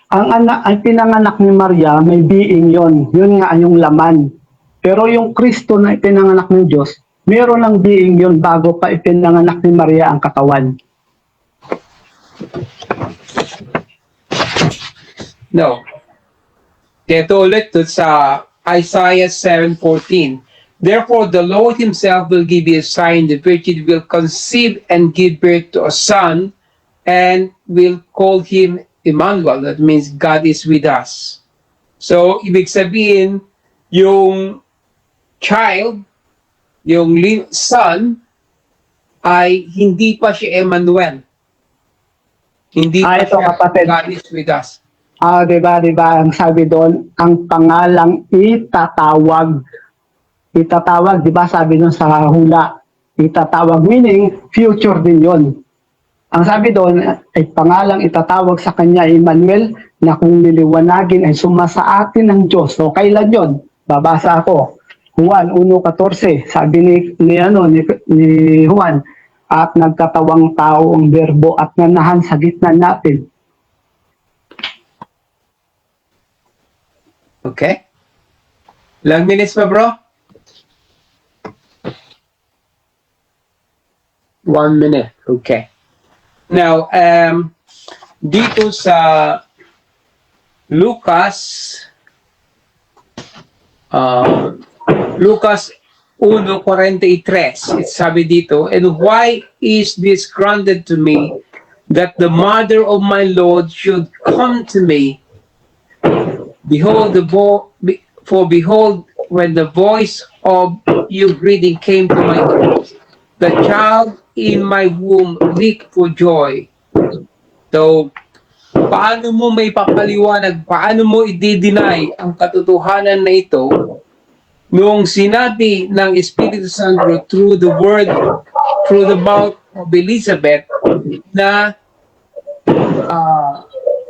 Ang pinanganak ni Maria, may being yon. Yun nga yung laman. Pero yung Kristo na ipinanganak ng Diyos, meron ng being yon bago pa ipinanganak ni Maria ang katawan. No. Dito ulit sa Isaiah 7:14. Therefore, the Lord himself will give you a sign. The virgin will conceive and give birth to a son and will call him Emmanuel. That means God is with us. So, ibig sabihin, yung child, yung son, ay hindi pa siya Emmanuel. Hindi pa Ito, siya kapatid. God is with us. Diba, ang sabi doon, ang pangalang itatawag. Itatawag, diba sabi doon sa hula, itatawag, meaning future din yon. Ang sabi doon ay pangalang itatawag sa kanya Emmanuel, na kung liliwanagin ay sumasa atin ng Diyos. So kailan yon? Babasa ako. Juan 1:14, sabi ni Juan, at nagkatawang tao ang berbo at nanahan sa gitna natin. Okay? Ilang minutes pa, bro? 1 minute. Okay. Now, dito sa Lucas 1:43, it sabi dito, and why is this granted to me that the mother of my Lord should come to me? Behold, behold, when the voice of your greeting came to my ears, the child in my womb leaped for joy. So, paano mo may papaliwanag, paano mo i-deny ang katotohanan na ito nung sinabi ng Espiritu Santo through the word, through the mouth of Elizabeth na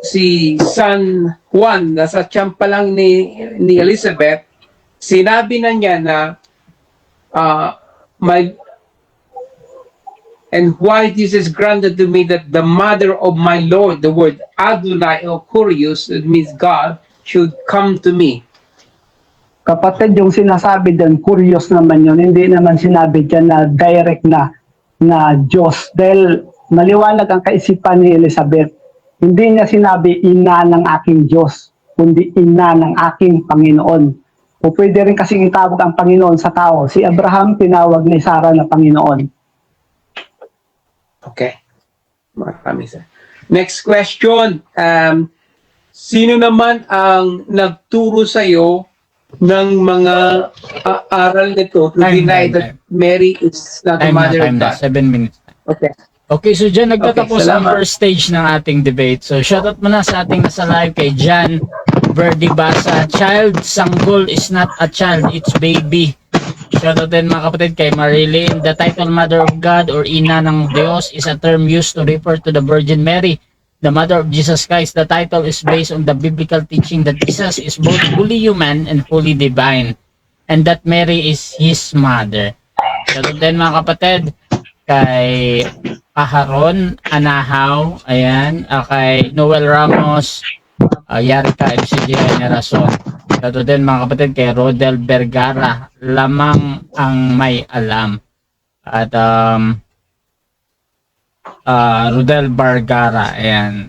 si San Juan, nasa tiyan pa lang ni Elizabeth, sinabi na niya na and why this is granted to me that the mother of my Lord, the word Adonai or Kurios, it means God, should come to me. Kapatid, yung sinasabi din, curious naman yun. Hindi naman sinabi dyan na direct na Diyos. Dahil maliwanag ang kaisipan ni Elizabeth. Hindi niya sinabi, ina ng aking Diyos, kundi ina ng aking Panginoon. O pwede rin kasing itawag ang Panginoon sa tao. Si Abraham, tinawag ni Sarah na Panginoon. Okay. Maraming salamat. Next question. Sino naman ang nagturo sa iyo ng mga aral nito to deny that Mary is not the mother of Time na. God? 7 minutes. Okay. Okay, so dyan nagtatapos Okay, ang salamat. first stage ng ating debate. So shoutout muna sa ating nasa live kay Jan Verdibasa. Child sanggol is not a child, it's baby. Shoutout din mga kapatid kay Marilyn. The title Mother of God or Ina ng Diyos is a term used to refer to the Virgin Mary, the Mother of Jesus Christ. The title is based on the biblical teaching that Jesus is both fully human and fully divine, and that Mary is His mother. Shoutout din mga kapatid kay Kaharon Anahaw, ayan, kay Noel Ramos, Yarika FCG Generason. Shoutout din mga kapatid kay Rodel Vergara, lamang ang may alam. At Rodel Vergara, ayan.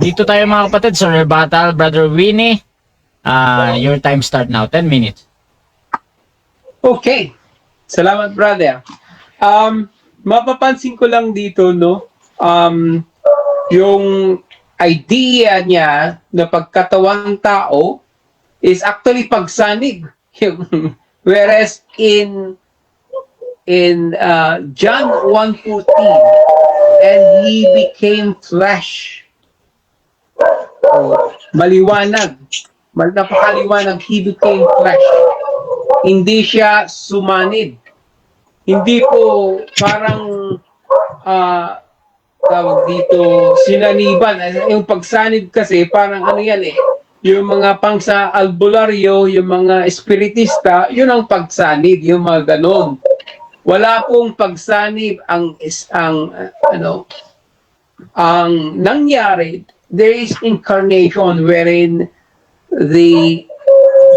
Dito tayo mga kapatid sa rebuttal, Brother Winnie. Your time start now, 10 minutes. Okay. Salamat, brother. Mapapansin ko lang dito, no? Yung idea niya na pagkatawang tao is actually pagsanig. Whereas in John 1:14, and he became flesh. Maliwanag. Napakaliwanag, he became flesh. Hindi siya sumanid. Hindi po parang tawag dito sinaniban. Yung pagsanid kasi parang ano yan eh. Yung mga pang sa albularyo, yung mga espiritista, yun ang pagsanid, yung mga ganon. Wala pong pagsanib ang nangyari. There is incarnation wherein the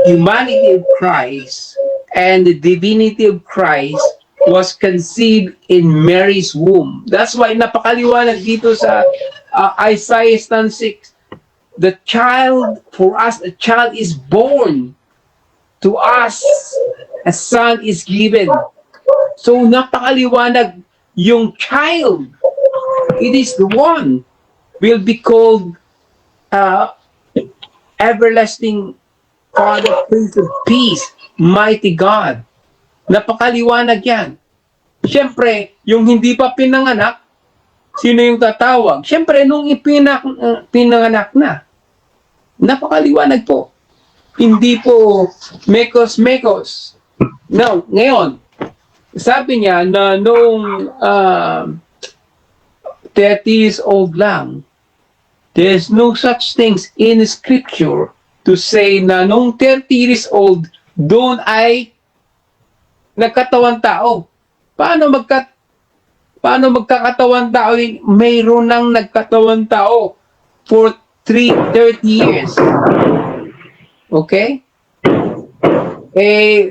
humanity of Christ and the divinity of Christ was conceived in Mary's womb. That's why napakaliwanag dito sa Isaiah 6. The child, for us, a child is born. To us, a son is given. So napakaliwanag yung child. It is the one will be called everlasting Father, Prince of Peace, Mighty God. Napakaliwanag yan. Siyempre, yung hindi pa pinanganak, sino yung tatawag? Siyempre, nung pinanganak na. Napakaliwanag po. Hindi po mekos-mekos. No, ngayon, sabi niya na nung 30 years old lang, there's no such things in Scripture to say na nung 30 years old, doon ay nagkatawan tao. Paano magkakatawan tao? Mayroon nang nagkatawan tao for 30 years. Okay?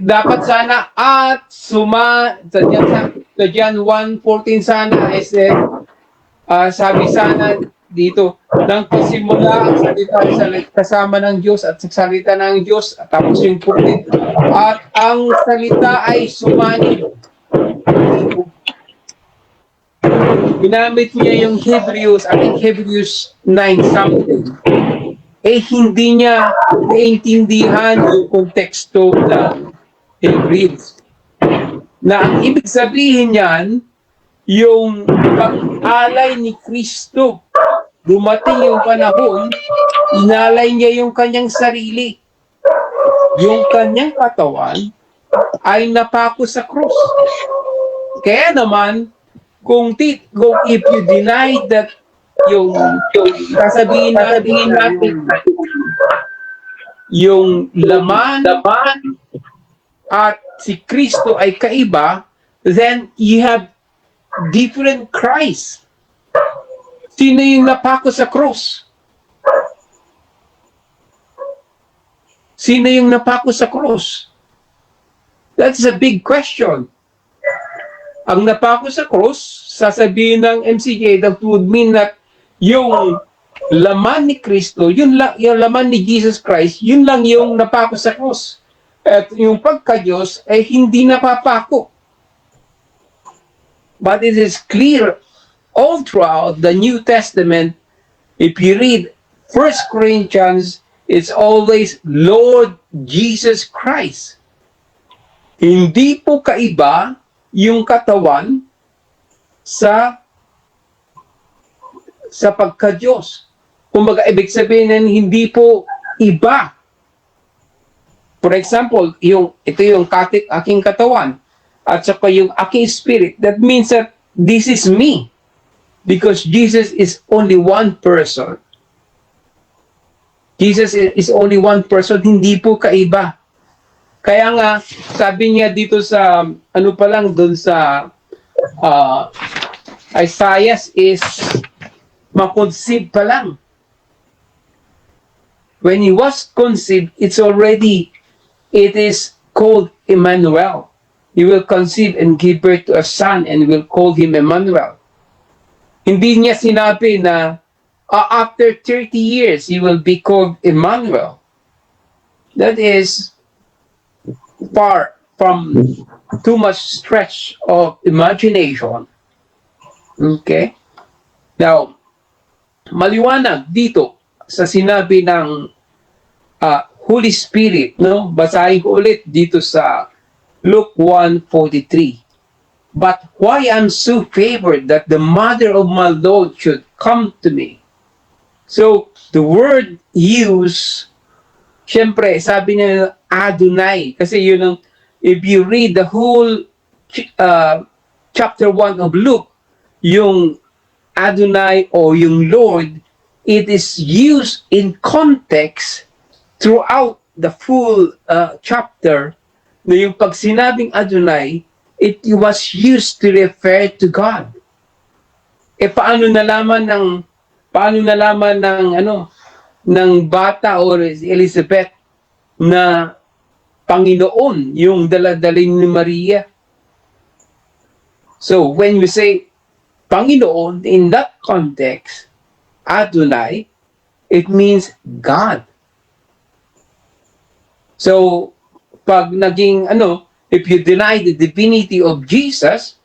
Dapat sana at sa John 1:14 sana is sabi sana dito nang pasimula ang salita kasama ng Diyos at salita ng Diyos at tapos yung 14 at ang salita ay sumanib. Ginamit niya yung Hebrews, I think Hebrews 9 something. Hindi niya naiintindihan yung konteksto ng Hebrews. Na ang ibig sabihin niyan, yung pag-alay ni Kristo, dumating yung panahon, inalay niya yung kanyang sarili. Yung kanyang katawan ay napako sa krus. Kaya naman, kung if you deny that yung sasabihin natin yung laman at si Kristo ay kaiba, then you have different Christ. Sino yung napako sa cross? Sino yung napako sa krus? That's a big question. Ang napako sa krus, sasabihin ng MCJ, that would mean that yung laman ni Kristo, yung laman ni Jesus Christ, yun lang yung napako sa krus. At yung pagka-Diyos ay hindi napapako. But it is clear all throughout the New Testament, if you read 1 Corinthians, it's always Lord Jesus Christ. Hindi po kaiba yung katawan sa pagka-Diyos. Kumbaga, ibig sabihin na hindi po iba. For example, ito yung aking katawan at saka yung aking spirit. That means that this is me. Because Jesus is only one person. Jesus is only one person, hindi po kaiba. Kaya nga, sabi niya dito sa, doon sa Isaiah is makonceive pa lang. When he was conceived, it is called Emmanuel. He will conceive and give birth to a son and will call him Emmanuel. Hindi niya sinabi na after 30 years, he will be called Emmanuel. That is far from too much stretch of imagination. Okay? Now, maliwanag dito sa sinabi ng Holy Spirit, no? Basahin ko ulit dito sa Luke 1:43. But why I'm so favored that the mother of my Lord should come to me. So, the word use, syempre, sabi niya Adonai. Kasi yun ang, if you read the whole chapter 1 of Luke, yung Adonai o yung Lord, it is used in context throughout the full chapter na yung pag sinabing Adonai, it was used to refer to God. Paano nalaman ng bata or Elizabeth na Panginoon yung daladalin ni Maria? So when we say Panginoon in that context, Adonai, it means God. So pag naging if you deny the divinity of Jesus,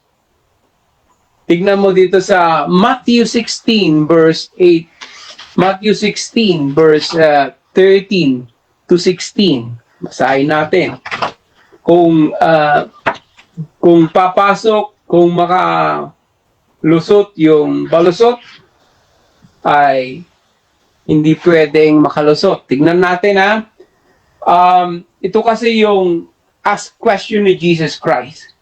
tignan mo dito sa Matthew 16 verse 8, Matthew 16 verse 13 to 16. Basahin natin. Kung papasok, kung makalusot yung balusot, ay hindi pwedeng makalusot. Tignan natin ito kasi yung ask question ni Jesus Christ.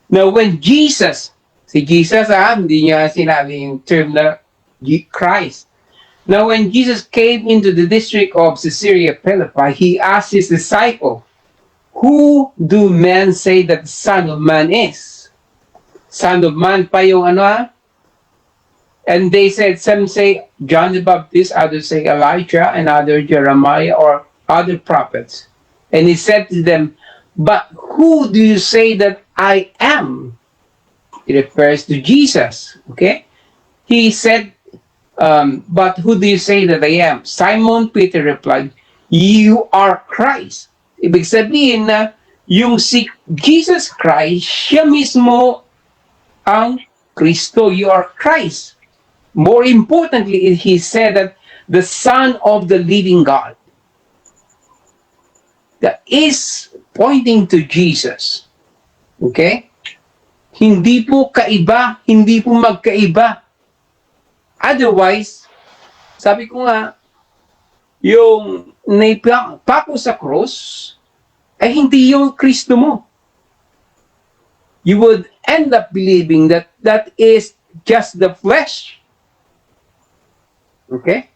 Now when Jesus, si Jesus hindi niya sinabi yung term na Christ. Now when Jesus came into the district of Caesarea Philippi, he asked his disciple, who do men say that the Son of Man is? Son of Man pa yung And they said, some say John the Baptist, others say Elijah, and others Jeremiah or other prophets. And he said to them, but who do you say that I am? It refers to Jesus. Okay? He said, but who do you say that I am? Simon Peter replied, you are Christ. Ibig sabihin na yung si Jesus Christ, siya mismo ang Kristo. You are Christ. More importantly, he said that the Son of the living God. That is pointing to Jesus. Okay? Hindi po kaiba, hindi po magkaiba. Otherwise, sabi ko nga, yung naipako sa cross, ay hindi yung Kristo mo. You would end up believing that that is just the flesh. Okay?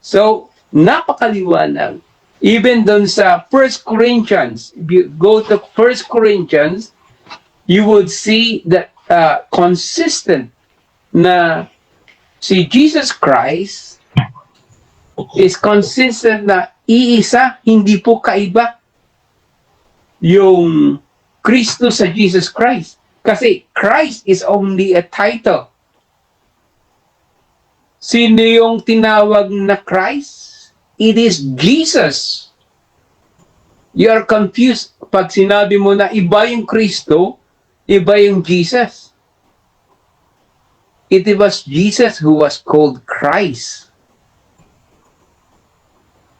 So, napakaliwanag. Even dun sa 1 Corinthians, if you go to 1 Corinthians, you would see that consistent na si Jesus Christ is consistent na iisa, hindi po kaiba yung Kristo sa Jesus Christ. Kasi Christ is only a title. Sino yung tinawag na Christ? It is Jesus. You are confused pag sinabi mo na iba yung Kristo, iba yung Jesus. It was Jesus who was called Christ.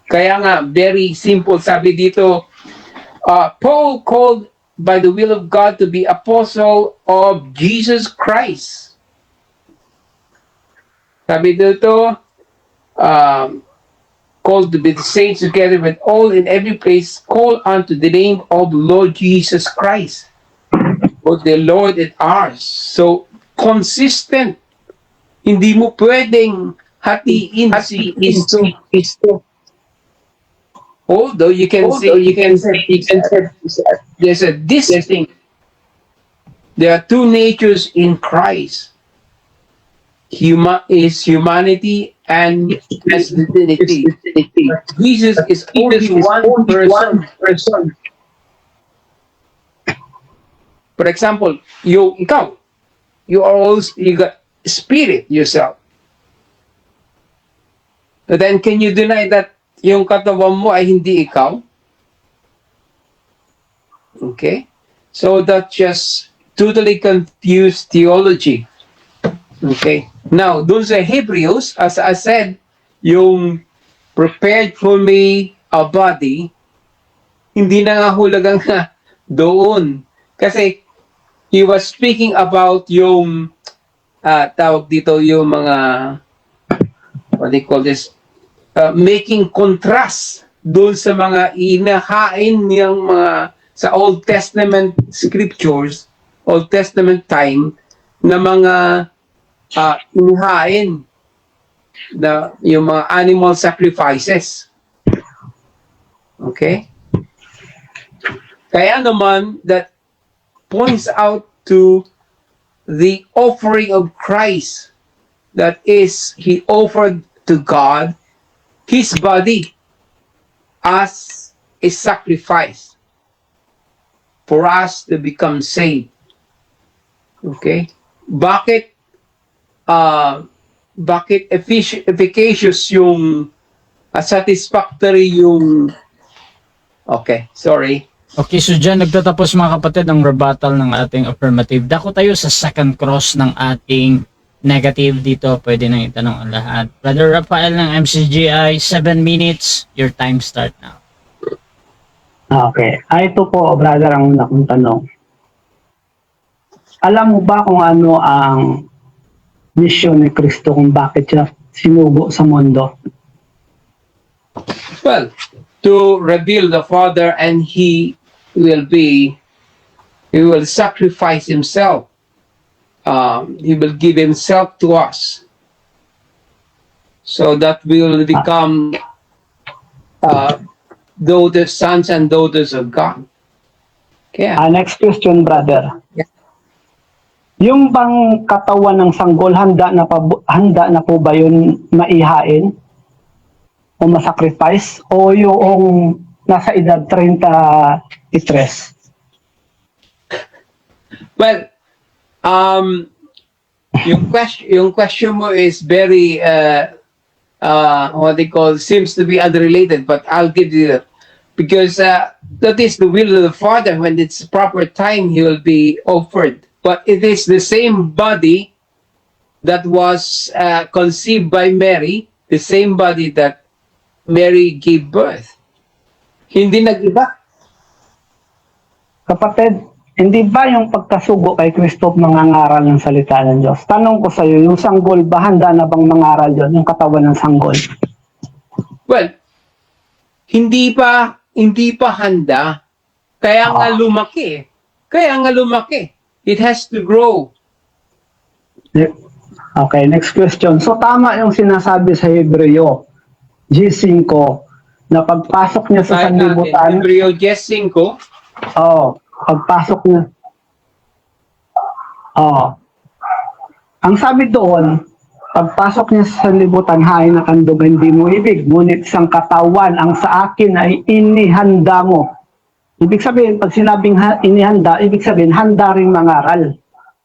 Kaya nga, very simple. Sabi dito, Paul called by the will of God to be apostle of Jesus Christ. Sabi dito, called to be the saints together with all in every place, call unto the name of Lord Jesus Christ. O the Lord and ours. So, consistent. Hindi mo pwedeng hatiin si Kristo. Although you can say there's a distinct. There are two natures in Christ. His humanity and his divinity. Jesus is only one person. For example, you are also, you got spirit yourself. But then can you deny that yung katawan mo ay hindi ikaw? Okay? So that's just totally confused theology. Okay? Now, dun sa Hebrews, as I said, yung prepared for me a body, hindi na nga hulagang doon. Kasi he was speaking about yung tawag dito yung mga what they call this making contrast doon sa mga inahain niyang mga sa Old Testament scriptures, Old Testament time na mga inihain na yung mga animal sacrifices. Okay? Kaya naman that points out to the offering of Christ, that is, he offered to God his body as a sacrifice for us to become saved. Okay? Bakit efficacious yung satisfactory yung okay, sorry. Okay, so dyan nagtatapos mga kapatid ang rebuttal ng ating affirmative. Dako tayo sa second cross ng ating negative dito. Pwede nang itanong ang lahat. Brother Rafael ng MCGI, 7 minutes. Your time start now. Okay. Ito po, brother, ang una kong tanong. Alam mo ba kung ano ang misyon ni Kristo, kung bakit siya sinugo sa mundo? Well, to reveal the Father, and he will sacrifice himself. He will give himself to us, so that we will become daughters, sons and daughters of God. Okay. Next question, brother. Yeah. Yung bang katawan ng sanggol, handa na po ba yun maihain o masacrifice, o yung nasa edad 33? Well, yung question mo is very what they call, seems to be unrelated, but I'll give you because that is the will of the Father. When it's proper time, he will be offered. But it is the same body that was conceived by Mary, the same body that Mary gave birth. Hindi nag-iba. Kapatid, hindi ba yung pagkasugo kay Kristo mangangaral ng salita ng Diyos? Tanong ko sa iyo, yung sanggol ba, handa na bang mangaral yun, yung katawan ng sanggol? Well, hindi pa handa. Kaya nga lumaki. It has to grow. Okay, next question. So tama yung sinasabi sa Hebreo G5 na pagpasok niya sa sanlibutan. Hebreo G5. Pagpasok niya. Ang sabi doon, Pagpasok niya sa sanlibutan, hain na kandog, hindi mo ibig. Ngunit isang katawan ang sa akin ay inihanda mo. Ibig sabihin, pag sinabing inihanda, ibig sabihin, handa rin mangaral.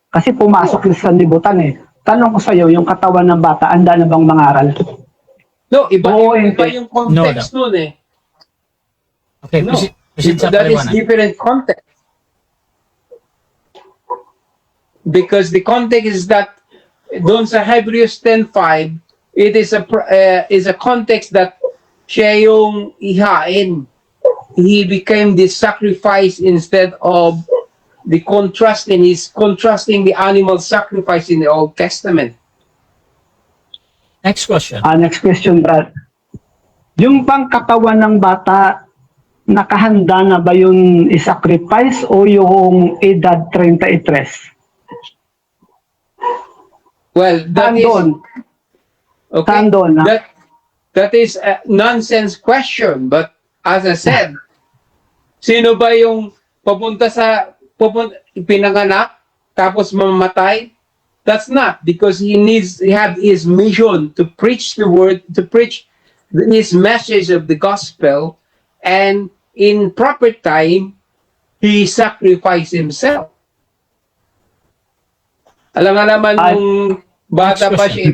Kasi pumasok niya sa sanlibutan eh. Tanong ko sa iyo, yung katawan ng bata, handa na bang mangaral? No, iba, Oo, iba hindi. yung context nun eh. Okay, No, proceed sa that is paliwanag. different context. Because the context is that doon sa Hebrews 10:5, it is a context that siya yung ihain. He became the sacrifice instead of the contrasting. He's contrasting the animal sacrifice in the Old Testament. Next question. Next question, Brad. Yung bang katawan ng bata, nakahanda na ba yung i-sacrifice o yung edad 33? Well, that is Tandon. okay. Tandon, ha? That is a nonsense question. But as I said, sino ba yung pinanganak tapos mamamatay? That's not, because he have his mission to preach the word, to preach his message of the gospel, and in proper time, he sacrificed himself. Alam nga naman nung bata pa siya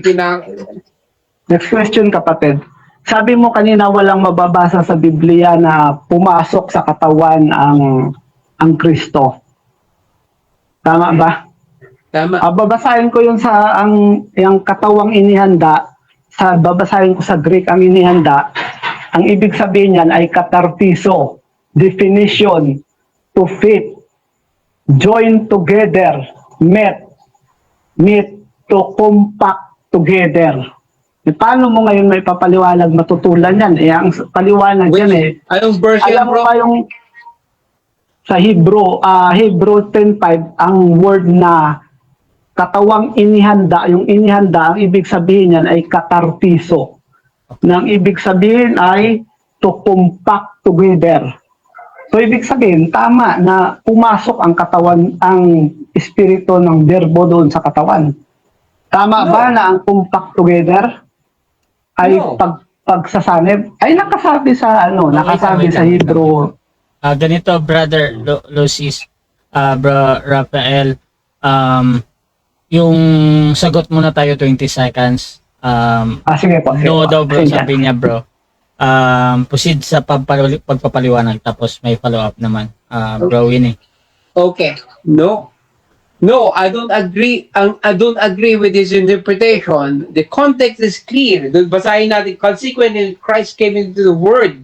Next question, kapatid. Sabi mo kanina walang mababasa sa Biblia na pumasok sa katawan ang Kristo. Tama ba? Tama. Babasahin ko yung yung katawang inihanda. Babasahin ko sa Greek ang inihanda. Ang ibig sabihin niyan ay katartiso. Definition: to fit, join together, meet to compact together. Paano mo ngayon may papaliwanag, matutulan yan? Ang paliwanag yan eh. Anong version, Alam mo bro? ba yung sa Hebrew 10:5, ang word na katawang inihanda, yung inihanda, ang ibig sabihin yan ay katartiso. Nang ibig sabihin ay to compact together. So ibig sabihin, tama na pumasok ang katawan, ang espiritu ng verbo doon sa katawan. Tama ba na ang compact together ay pagsasanib? Ay nakasabi sa nakasabi sa Hebrew. Ganito, Brother Lucis, Bro Rafael, yung sagot muna tayo 20 seconds. Sige po. No daw, bro, sabi niya, bro. Proceed sa pagpapaliwanag, tapos may follow-up naman, Bro Winnie. Okay. No, I don't agree. I don't agree with his interpretation. The context is clear. Basahin natin, consequently, Christ came into the world.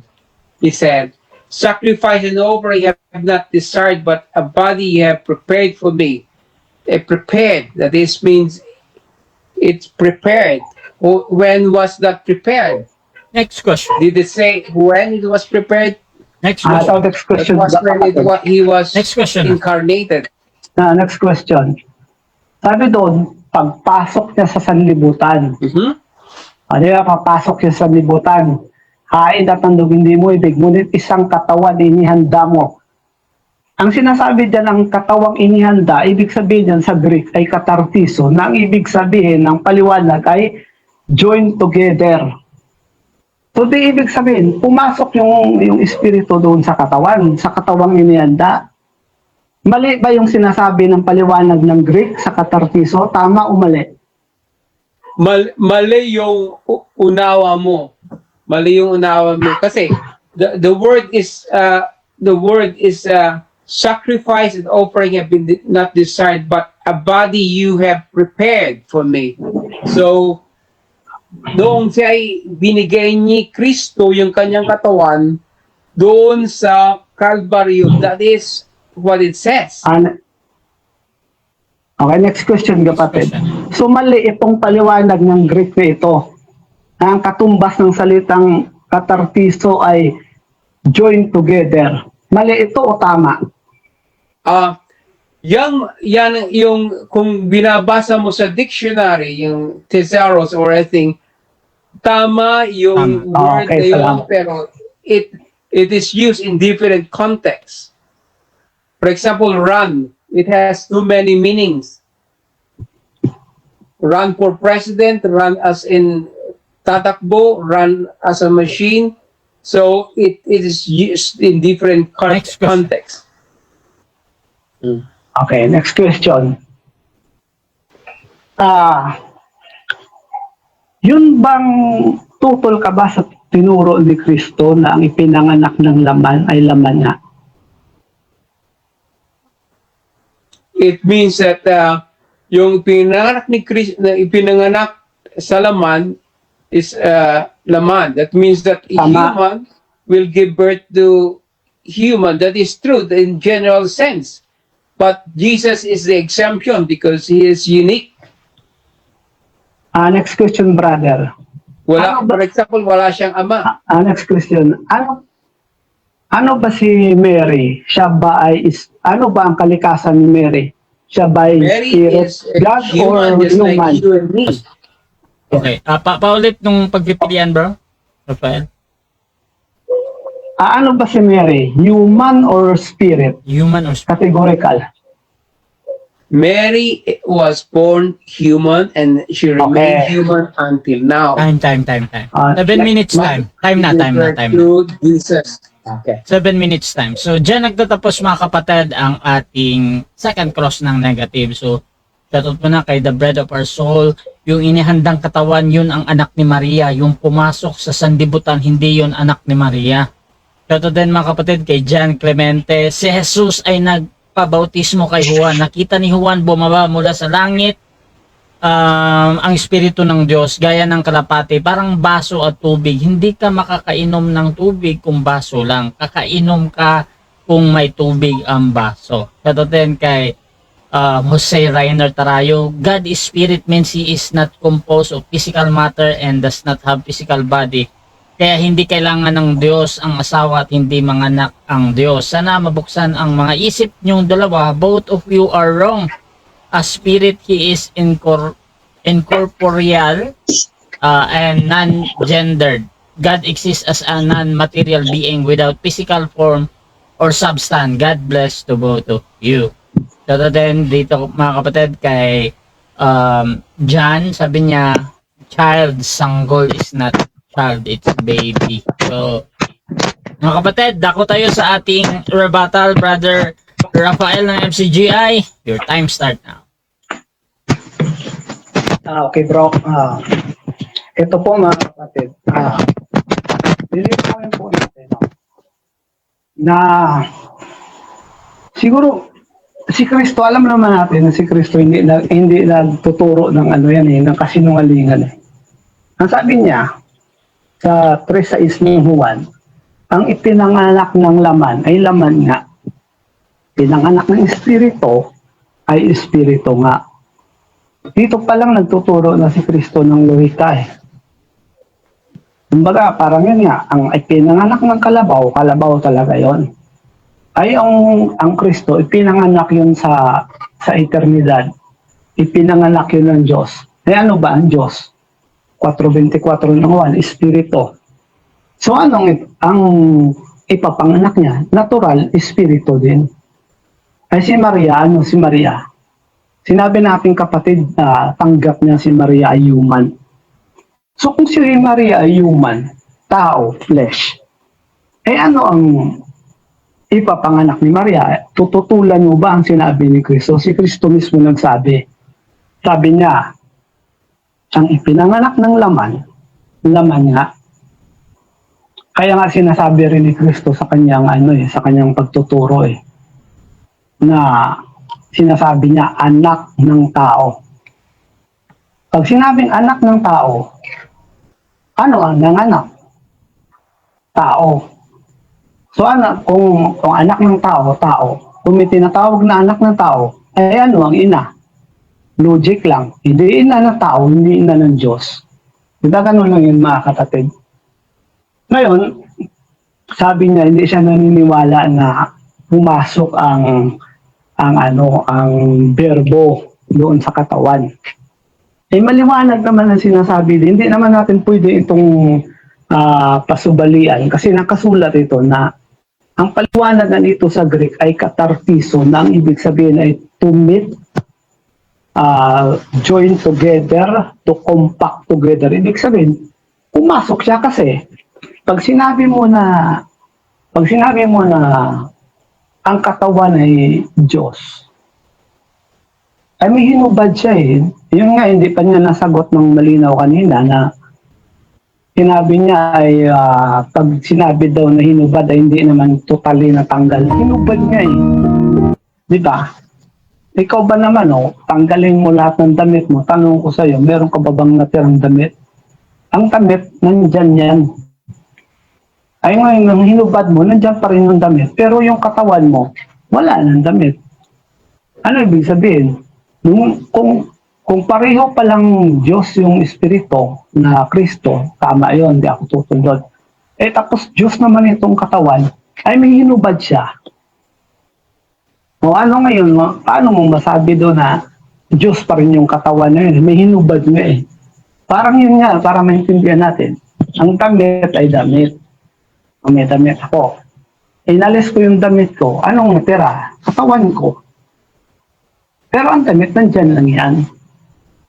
He said, sacrifice and offering have not desired, but a body you have prepared for me. Prepared. That is means it's prepared. When was that prepared? Next question. Did it say when it was prepared? Next question. Next question. It was when he was Next question. incarnated. Next question. Sabi doon, pagpasok niya sa sanlibutan. Di ba, papasok siya sa sanlibutan. Hain at tandog, hindi mo ibig, ngunit isang katawan inihanda mo. Ang sinasabi dyan, ang katawang inihanda, ibig sabihin dyan sa Greek ay katartiso, na ang ibig sabihin ng paliwanag ay join together. So di ibig sabihin, pumasok yung espiritu doon sa katawang inihanda. Mali ba yung sinasabi ng paliwanag ng Greek sa katartiso? Tama o mali? Mali yung unawa mo. Mali yung unawa mo. Kasi the word is sacrifice and offering have been not desired, but a body you have prepared for me. So, noong siya ay binigay ni Kristo yung kanyang katawan doon sa Calvary, that is what it says. Okay, next question, kapatid. So mali itong paliwanag ng Greek na ito. Ang katumbas ng salitang katartiso ay join together. Mali ito o tama? Yan yung kung binabasa mo sa dictionary, yung thesaurus or anything, tama yung word na yun, pero it is used in different contexts. For example, run. It has too many meanings. run for president, run as in tatakbo, run as a machine. So it is used in different Next question. contexts. Okay, next question. Yun bang tutol ka ba sa tinuro ni Kristo na ang ipinanganak ng laman ay laman nga? It means that yung pinanganak ni Christ, na ipinanganak sa laman is laman. That means that Tama. human will give birth to human. That is true in general sense. But Jesus is the exemption because he is unique. Next question, brother. Wala, Ano ba- for example, wala siyang ama. Next question. Ano ba si Mary? Siya ba ay ano ba ang kalikasan ni Mary? Siya ba ay Mary spirit, is God or human just human? like you and me. Okay. Paulit nung pagpipilian, bro. Rafael. Ano ba si Mary? Human or spirit? Human or spirit? Categorical. Mary was born human and she remained Okay. human until now. Time. 7 minutes time. Time na. To Jesus. Okay. 7 minutes time. So, dyan nagtatapos mga kapatid ang ating second cross ng negative. So, shoutout mo na kay The Bread of Our Soul. Yung inihandang katawan, yun ang anak ni Maria. Yung pumasok sa sandibutan, hindi yun anak ni Maria. Shoutout din mga kapatid kay John Clemente. Si Jesus ay nagpabautismo kay Juan. Nakita ni Juan bumaba mula sa langit. Ang Espiritu ng Diyos, gaya ng kalapati, parang baso at tubig. Hindi ka makakainom ng tubig kung baso lang. Kakainom ka kung may tubig ang baso. Shoutout din kay Jose Reiner Tarayo. God is spirit means he is not composed of physical matter and does not have physical body. Kaya hindi kailangan ng Diyos ang asawa at hindi manganak ang Diyos. Sana mabuksan ang mga isip niyong dalawa. Both of you are wrong. As spirit, he is incorporeal and non-gendered. God exists as a non-material being without physical form or substance. God bless to both of you. So then dito mga kapatid kay John, sabi niya, child, sanggol is not child, it's baby. So mga kapatid, dako tayo sa ating rebuttal, brother Rafael ng MCGI. Your time start now. Okay bro, ito po mga kapatid, lilipawin po natin na siguro si Kristo, alam naman natin na si Kristo hindi nagtuturo ng ano yan ng kasinungalingan Ang sabi niya sa 3:6 ng Juan, ang ipinanganak ng laman ay laman nga. Pinanganak ng espiritu ay espiritu nga. Dito pa lang nagtuturo na si Kristo ng lohika Kumbaga, parang yun nga, ang ipinanganak ng kalabaw talaga yon. Ay ang Kristo, ipinanganak yun sa eternidad. Ipinanganak yun ng Diyos. Eh ano ba ang Diyos? 4:24 ng Juan, espiritu. So ang ipapanganak niya? Natural, espiritu din. Ay si Maria, si Maria? Sinabi natin kapatid na tanggap niya si Maria ay human. So kung si Maria ay human, tao, flesh, eh ano ang ipapanganak ni Maria? Tututulan mo ba ang sinabi ni Kristo? Si Kristo mismo nagsabi. Sabi niya, ang ipinanganak ng laman nga. Kaya nga sinasabi rin ni Kristo sa kanyang sa kanyang pagtuturo na sinasabi niya anak ng tao. Pag sinabing anak ng tao, ano ang nanganak? Tao. So kung anak ng tao, kung may tinatawag na anak ng tao, eh ano ang ina? Logic lang. Hindi ina ng tao, hindi ina ng Diyos. Diba ganun lang yun mga kapatid? Ngayon, sabi niya, hindi siya naniniwala na pumasok ang berbo doon sa katawan. Eh maliwanag naman ang sinasabi din. Hindi naman natin pwede itong pasubalian kasi nakasulat ito na ang paliwanag nito sa Greek ay katartiso na ang ibig sabihin ay to meet join together, to compact together. Ibig sabihin, pumasok siya kasi pag sinabi mo na ang katawan ay Diyos, ay may hinubad siya eh. Yun nga, hindi pa niya nasagot ng malinaw kanina na sinabi niya ay pag sinabi daw na hinubad ay hindi naman totally natanggal. Hinubad niya eh. Di ba? Ikaw ba naman, tanggalin mo lahat ng damit mo. Tanong ko sa'yo, meron ka ba bang natirang damit? Ang damit, nandyan yan. Ay ngayon, nang hinubad mo, nandyan pa rin yung damit. Pero yung katawan mo, wala nang damit. Ano ibig sabihin? Kung pareho palang Diyos yung Espiritu na Kristo, tama yon, di ako tutundod. Tapos Diyos naman itong katawan, ay may hinubad siya. O ano ngayon, paano mo masabi doon na Diyos pa rin yung katawan na yun? May hinubad nga eh. Parang yun nga, para maintindihan natin. Ang damit ay damit. May damit ako. Inalis ko yung damit ko. Anong natira? Katawan ko. Pero ang damit, nandyan lang yan.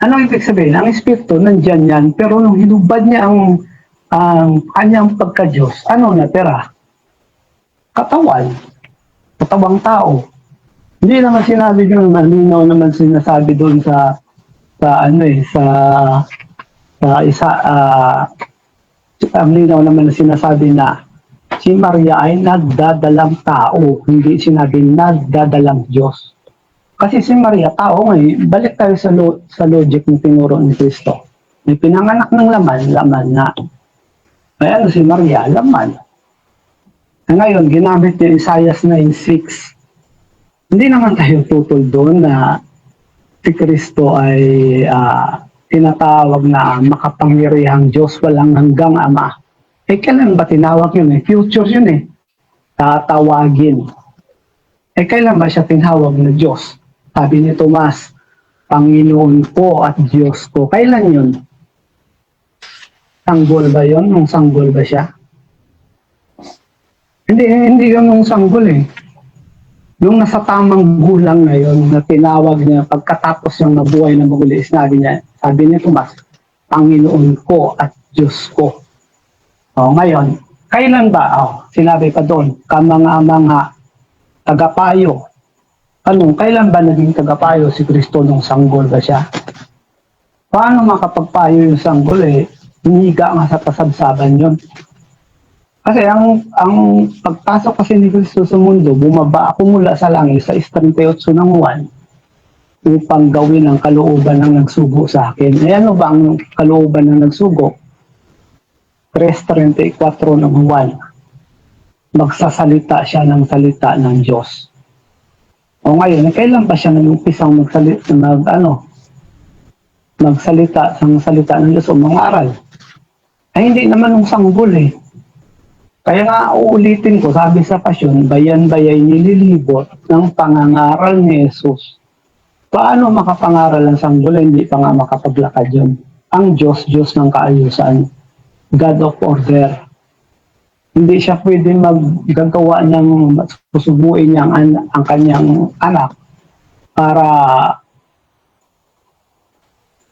Anong ibig sabihin? Ang Espiritu, nandyan yan. Pero nung hinubad niya ang kanyang pagka-Diyos, ano natira? Katawan. Katawang tao. Hindi naman sinabi doon, malinaw naman sinasabi doon sa ang linaw naman na sinasabi na si Maria ay nagdadalang tao, hindi sinabi nagdadalang Diyos. Kasi si Maria, tao ngayon, balik tayo sa logic ng tinuro ni Kristo. May pinanganak ng laman na. Ay ano si Maria, laman. Ngayon, ginamit niya Isaiah 9:6. Hindi naman tayo tutol doon na si Kristo ay tinatawag na makapangyarihang Diyos, walang hanggang Ama. Kailan ba tinawag yun? Future yun eh. Tatawagin. Kailan ba siya tinawag na Diyos? Sabi ni Tomas, Panginoon ko at Diyos ko. Kailan yun? Sanggol ba yun? Nung sanggol ba siya? Hindi yun nung sanggol eh. Yung nasa tamang gulang na yun, na tinawag niya, pagkatapos yung nabuhay na maguli, sabi niya Tomas, Panginoon ko at Diyos ko. Ngayon, kailan ba? Sinabi pa doon, kamanga-manga, tagapayo. Kailan ba naging tagapayo si Kristo nung sanggol ba siya? Paano makapagpayo yung sanggol eh? Hiniga nga sa kasabsaban yun. Kasi ang pagpasok kasi ni Kristo sa mundo, bumaba ako mula sa langit sa 38 ng 1 upang gawin ang kalooban ng nagsugo sa akin. Ano ba ang kalooban ng nagsugo? 3:34 ng 1. Magsasalita siya ng salita ng Diyos. Ngayon, kailan pa siya nag-umpisang magsalita ng salita ng Diyos o mangaral? Ay hindi naman ng sanggol eh. Kaya nga uulitin ko, sabi sa Pasyon, bayan-bayay nililibot ng pangangaral ni Jesus. Paano makapangaral ang sanggol? Hindi pa nga makapaglakad yun. Ang Diyos, Diyos ng kaayusan. God of order. Hindi siya pwede maggagawa ng susubuin niya ang kanyang anak para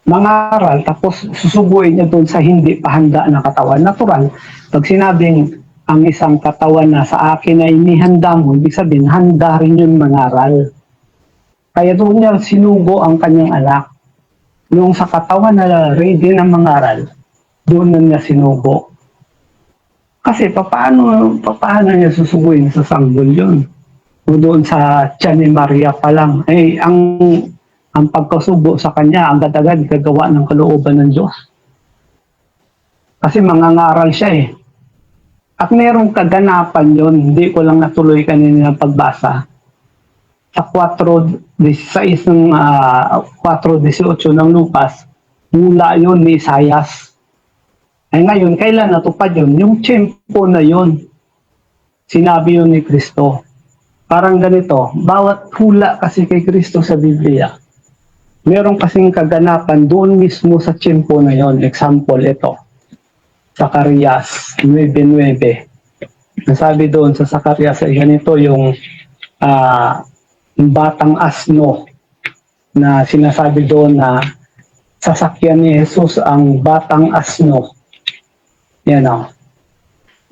mangaral tapos susubuin niya doon sa hindi pa handa na katawan. Natural, pag sinabing ang isang katawan na sa akin ay inihanda mo, ibig sabihin, handa rin yun mangaral. Kaya doon niya sinugo ang kanyang anak. Yung sa katawan na ready na mangaral, doon na niya sinugo. Kasi paano niya susuguin sa sanggol yun? O doon sa tiyan ni Maria pa lang. Ang pagkasubo sa kanya, agad-agad gagawa ng kalooban ng Diyos. Kasi mangangaral siya eh. At merong kaganapan yun, hindi ko lang natuloy kanina ng pagbasa. Sa 4:16 ng 4:18 ng Lucas, mula yun ni Isaias. Ngayon, kailan natupad yun? Yung tiyempo na yun, sinabi yun ni Kristo. Parang ganito, bawat hula kasi kay Kristo sa Biblia, meron kasing kaganapan doon mismo sa tiyempo na yun. Example, ito. Zacarias 9:9. Nasabi doon sa Zacarias ay ganito yung batang asno na sinasabi doon na sasakyan ni Jesus ang batang asno. Yan o.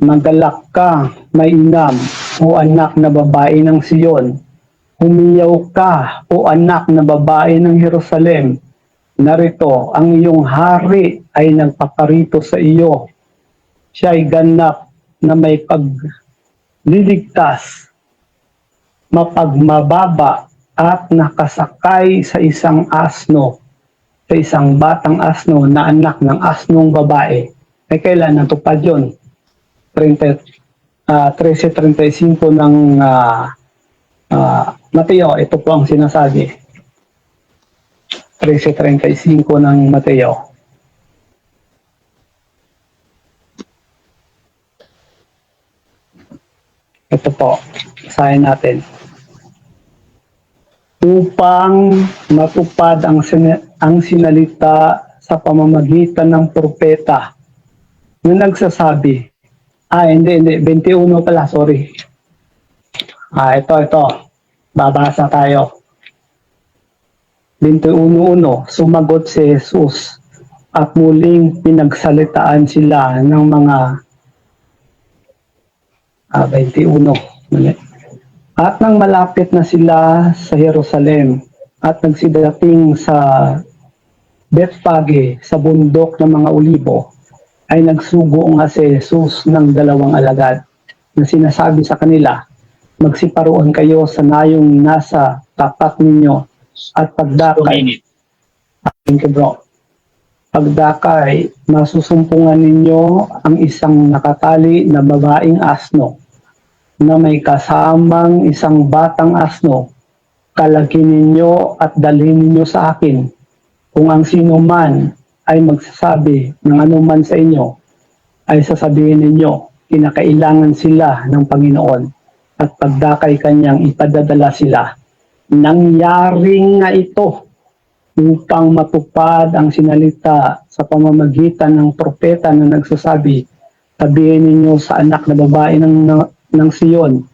Magalak ka, mainam, o anak na babae ng Siyon. Humiyaw ka, o anak na babae ng Jerusalem. Narito, ang iyong hari ay nagpaparito sa iyo. Siya ay ganap na may pagliligtas, mapagmababa, at nakasakay sa isang asno, sa isang batang asno na anak ng asnong babae. Ay kailan natupad yun? 13:35 ng Mateo, ito po ang sinasabi. 13:35 ng Mateo. Ito po, basahin natin. Upang matupad ang sinalita sa pamamagitan ng propeta na nagsasabi, hindi, 21 pala, sorry. Ito. Babasa tayo. 21:1, sumagot si Jesus at muling pinagsalitaan sila ng mga 21. At nang malapit na sila sa Jerusalem at nagsidating sa Bethpage sa bundok ng mga Olibo, ay nagsugo nga si Jesus ng 2 alagad na sinasabi sa kanila, magsiparoon kayo sa nayong nasa tapat ninyo at pagdakay. Thank you, bro. Pagdakay, masusumpungan ninyo ang isang nakatali na babaeng asno na may kasamang isang batang asno. Kalagin ninyo at dalhin ninyo sa akin. Kung ang sino man ay magsasabi ng anuman sa inyo, ay sasabihin ninyo, kinakailangan sila ng Panginoon at pagdakay kanyang ipadadala sila. Nangyari nga ito upang matupad ang sinalita sa pamamagitan ng propeta na nagsasabi, sabihin ninyo sa anak na babae ng Siyon,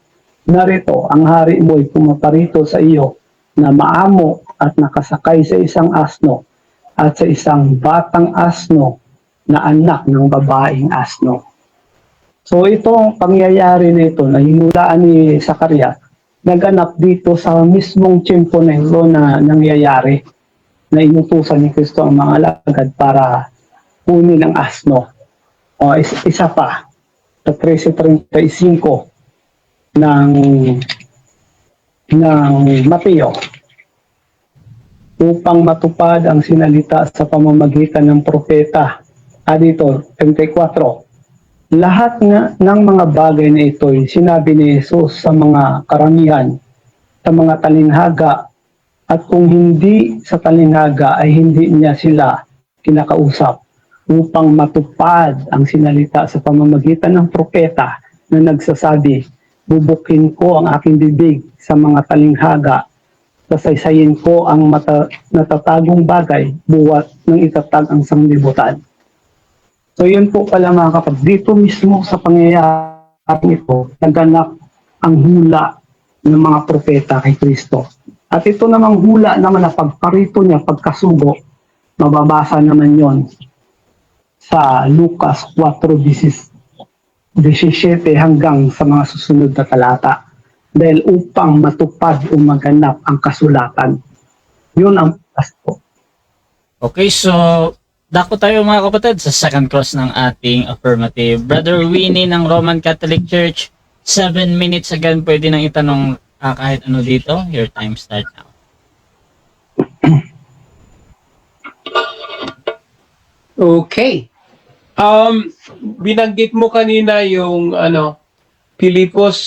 narito, ang hari mo ay pumaparito sa iyo na maamo at nakasakay sa isang asno at sa isang batang asno na anak ng babaeng asno. So itong pangyayari na ito na hinulaan ni Zacarias, naganap dito sa mismong tiyempo na ito na nangyayari na inutusan ni Kristo ang mga alagad para kunin ang asno. O isa pa, sa 13:35 ng Mateo, upang matupad ang sinalita sa pamamagitan ng propeta. Dito, 34. Lahat ng mga bagay na ito ay sinabi ni Jesus sa mga karamihan, sa mga talinghaga, at kung hindi sa talinghaga ay hindi niya sila kinakausap upang matupad ang sinalita sa pamamagitan ng propeta na nagsasabi, bubukin ko ang aking bibig sa mga talinghaga, sasaysayin ko ang natatagong bagay, buwat ng itatag ang sanglibutan. So yun po pala mga kapatid, dito mismo sa pangyayari ito, naganap ang hula ng mga propeta kay Kristo. At ito namang hula naman na pagparito niya, pagkasugo, mababasa naman yon sa Lucas 4:17 hanggang sa mga susunod na talata. Dahil upang matupad o maganap ang kasulatan. Yun ang pasto. Okay, so dako tayo mga kapatid sa second cross ng ating affirmative. Brother Winnie ng Roman Catholic Church, 7 minutes again, pwede nang itanong kahit ano dito. Your time start now. Okay. Binanggit mo kanina yung Pilipos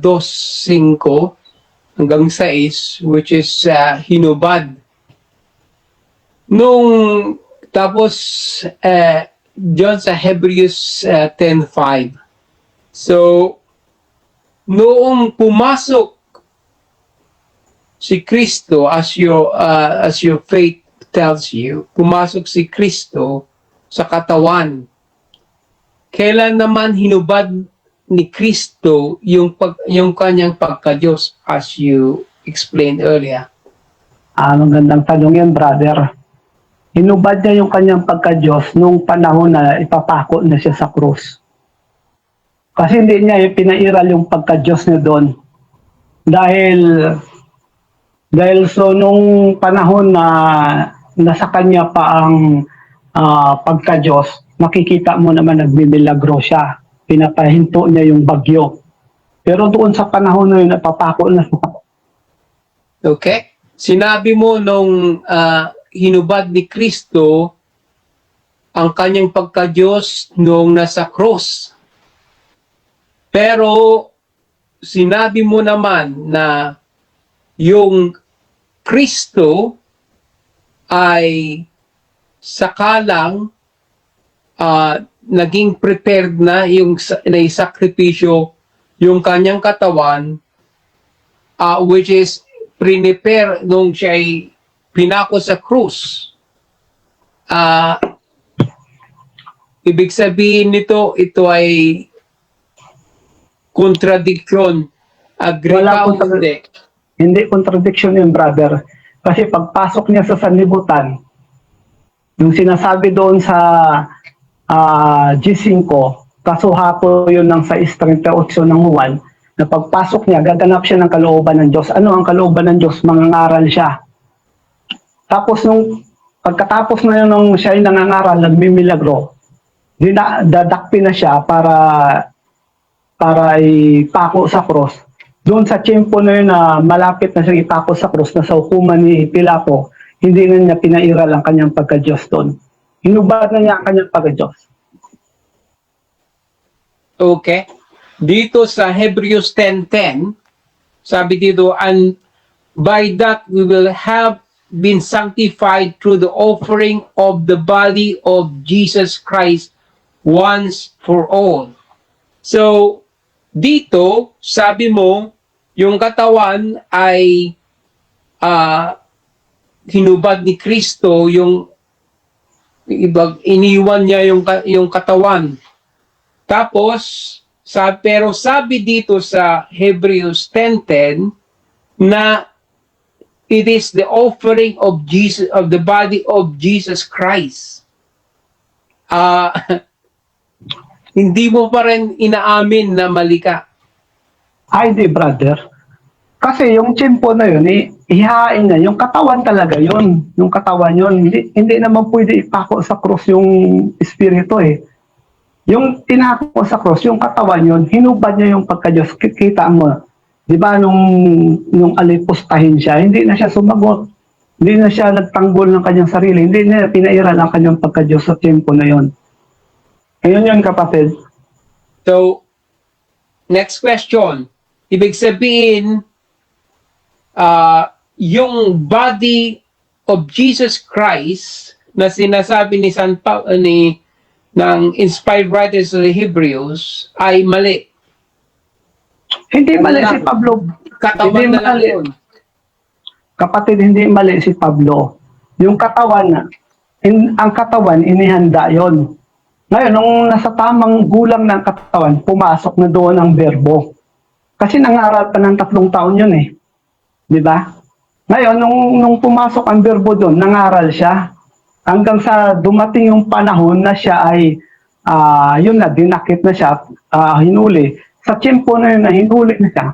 2:5 hanggang 6, which is hinubad. Tapos John sa Hebrews 10:5. So noong pumasok si Kristo, as your faith tells you, pumasok si Kristo sa katawan. Kailan naman hinubad ni Kristo yung kanyang pagka-Diyos, as you explained earlier? Magandang tanong yan, brother. Hinubad niya yung kanyang pagka-Diyos nung panahon na ipapako na siya sa krus. Kasi hindi niya pinairal yung pagka-Diyos niya doon. Dahil so nung panahon na nasa kanya pa ang pagka-Diyos, makikita mo naman nagmimilagro siya. Pinapahinto niya yung bagyo. Pero doon sa panahon na yun, napapako na siya. Okay? Sinabi mo nung hinubad ni Kristo ang kanyang pagka-Diyos nung nasa cross. Pero sinabi mo naman na yung Kristo ay sakalang naging prepared na yung naisakripisyo yung kanyang katawan, which is prepare nung siya ay pinako sa krus. Ibig sabihin nito, ito ay contradiction. Agree Wala ka o kontra- hindi? Hindi contradiction yun, brother. Kasi pagpasok niya sa sanlibutan, yung sinasabi doon sa G5, kasuhapo yun ng 6:38 ng Juan, na pagpasok niya, gaganap siya ng kalooban ng Diyos. Ano ang kalooban ng Diyos? Mangangaral siya. Tapos pagkatapos na yun nung siya ay nangangaral, nagmimilagro, dadakpi na siya para ipako sa cross. Doon sa tiyempo na yun na malapit na siyang ipako sa cross, na sa hukuman ni Pilato, hindi na niya pinairal ang kanyang pagka-Diyos doon. Hinubad na niya ang kanyang pagka-Diyos. Okay. Dito sa Hebrews 10:10, sabi dito, and by that we will have been sanctified through the offering of the body of Jesus Christ once for all. So, dito, sabi mo, yung katawan ay hinubad ni Kristo, iniwan niya yung katawan. Tapos, pero sabi dito sa Hebrews 10:10 na it is the offering of Jesus, of the body of Jesus Christ. Hindi mo pa rin inaamin na mali ka. Ay, di, brother. Kasi yung tiyempo na yun, ihahain niya. Yung katawan talaga yun. Yung katawan yun. Hindi naman pwede ipako sa cross yung espiritu eh. Yung tinako sa cross, yung katawan yun, hinubad niya yung pagka-Diyos. Kita mo, di ba nung alipustahin siya, hindi na siya sumagot. Hindi na siya nagtanggol ng kanyang sarili. Hindi na pinairal ang kanyang pagka-Diyos sa tiyempo na yun. Ayun yun, kapatid. So, next question. Ibig sabihin, yung body of Jesus Christ na sinasabi ni ng inspired writers of the Hebrews ay mali. Hindi mali si Pablo. Katawan Hindi na lang mali. yun. Kapatid, hindi mali si Pablo. Yung katawan, ang katawan, inihanda yon. Ngayon, nung nasa tamang gulang ng katawan, pumasok na doon ang berbo. Kasi nangaral pa ng 3 taon yun eh. Di ba? Ngayon, nung pumasok ang berbo doon, nangaral siya. Hanggang sa dumating yung panahon na siya ay, yun na, dinakip na siya, hinuli. Sa tiyempo na yun na hinuli na siya.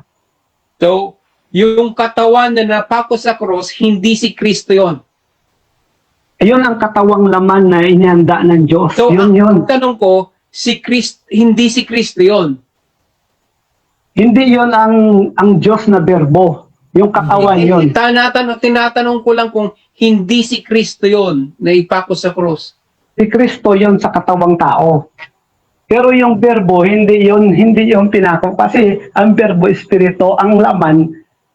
So, yung katawan na napako sa cross, hindi si Kristo yon. Yun ang katawang laman na inihanda ng Diyos. So, yun. ang tanong ko, hindi si Kristo yon. Hindi yun ang Diyos na berbo. Yung katawan yun. Tinatanong ko lang kung hindi si Kristo yon na ipako sa cross. Si Kristo yun sa katawang tao. Pero yung berbo, hindi yun pinako. Kasi ang berbo, espiritu, ang laman,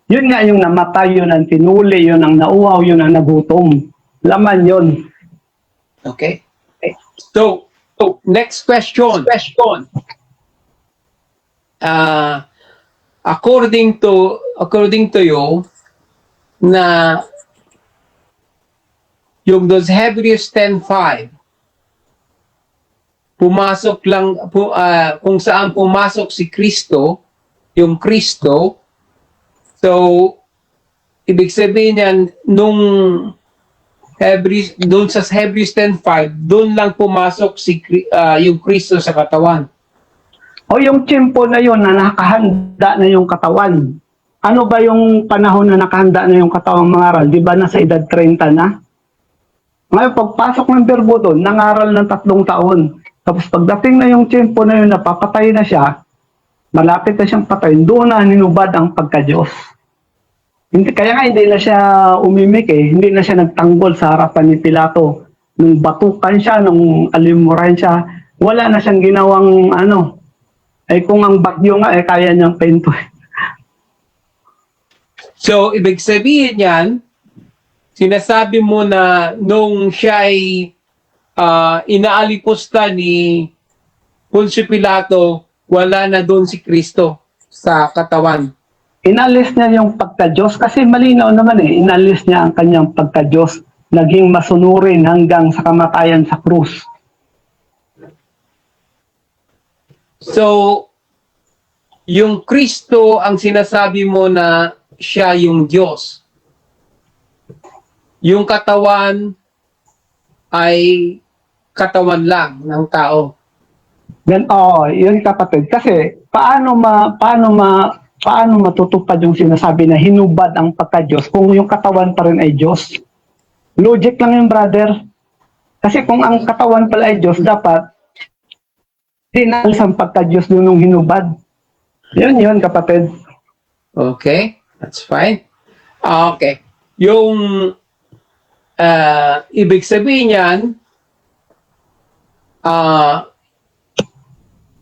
yun nga yung namatay, yun ang tinuli, yun ang nauhaw, yun ang nagutom. Laman yun. Okay? So next question. According to you, na yung those Hebrews 10:5, pumasok lang, kung saan pumasok si Kristo, yung Kristo, so ibig sabihin yan, doon sa Hebrews 10:5, doon lang pumasok yung Kristo sa katawan. O yung tiyempo na yun na nakahanda na yung katawan. Ano ba yung panahon na nakahanda na yung katawang mangaral? Di ba nasa edad 30 na? Ngayon, pagpasok ng berbo doon, nangaral ng 3 taon. Tapos pagdating na yung tiyempo na yun, napapatay na siya, malapit na siyang patayin, doon na hinubad ang pagka-Diyos. Kaya nga hindi na siya umimik hindi na siya nagtanggol sa harapan ni Pilato. Nung batukan siya, nung alimuran siya, wala na siyang ginawang kung ang bagyo nga, kaya niyang pento. So, ibig sabihin yan, sinasabi mo na nung siya ay inaalipusta ni Poncio Pilato, wala na doon si Kristo sa katawan. Inalis niya yung pagka-Diyos kasi malinaw naman inalis niya ang kanyang pagka-Diyos, naging masunurin hanggang sa kamatayan sa krus. So, yung Kristo ang sinasabi mo na siya yung Diyos. Yung katawan ay katawan lang ng tao. Then, yun kapatid. Kasi, paano matutupad yung sinasabi na hinubad ang pagka-Diyos kung yung katawan pa rin ay Diyos? Logic lang yung brother. Kasi kung ang katawan pala ay Diyos, dapat dinalis ang pagka-Diyos nung hinubad. Yun, kapatid. Okay, that's fine. Okay. Yung ibig sabihin yan,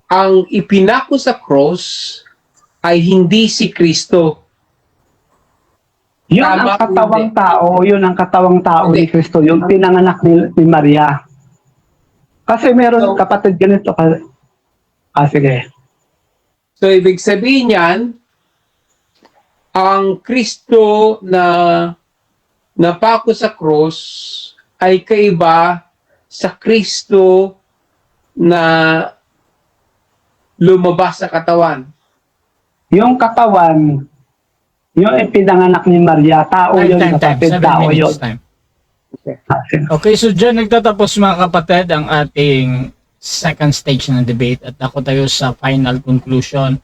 ang ipinako sa cross ay hindi si Kristo. Yun Tama, ang katawang hindi. tao, yun ang katawang tao ni Hindi. Kristo, yung pinanganak ni Maria. Kasi meron, So, kapatid, ganito. Sige. So, ibig sabihin yan, ang Kristo na napako sa cross ay kaiba sa Kristo na lumabas sa katawan. Yung katawan, yung ipinanganak ni Maria, tao yun, kapatid, 7 tao yun. minutes time. Okay, so dyan nagtatapos mga kapatid ang ating second stage ng debate at ako tayo sa final conclusion.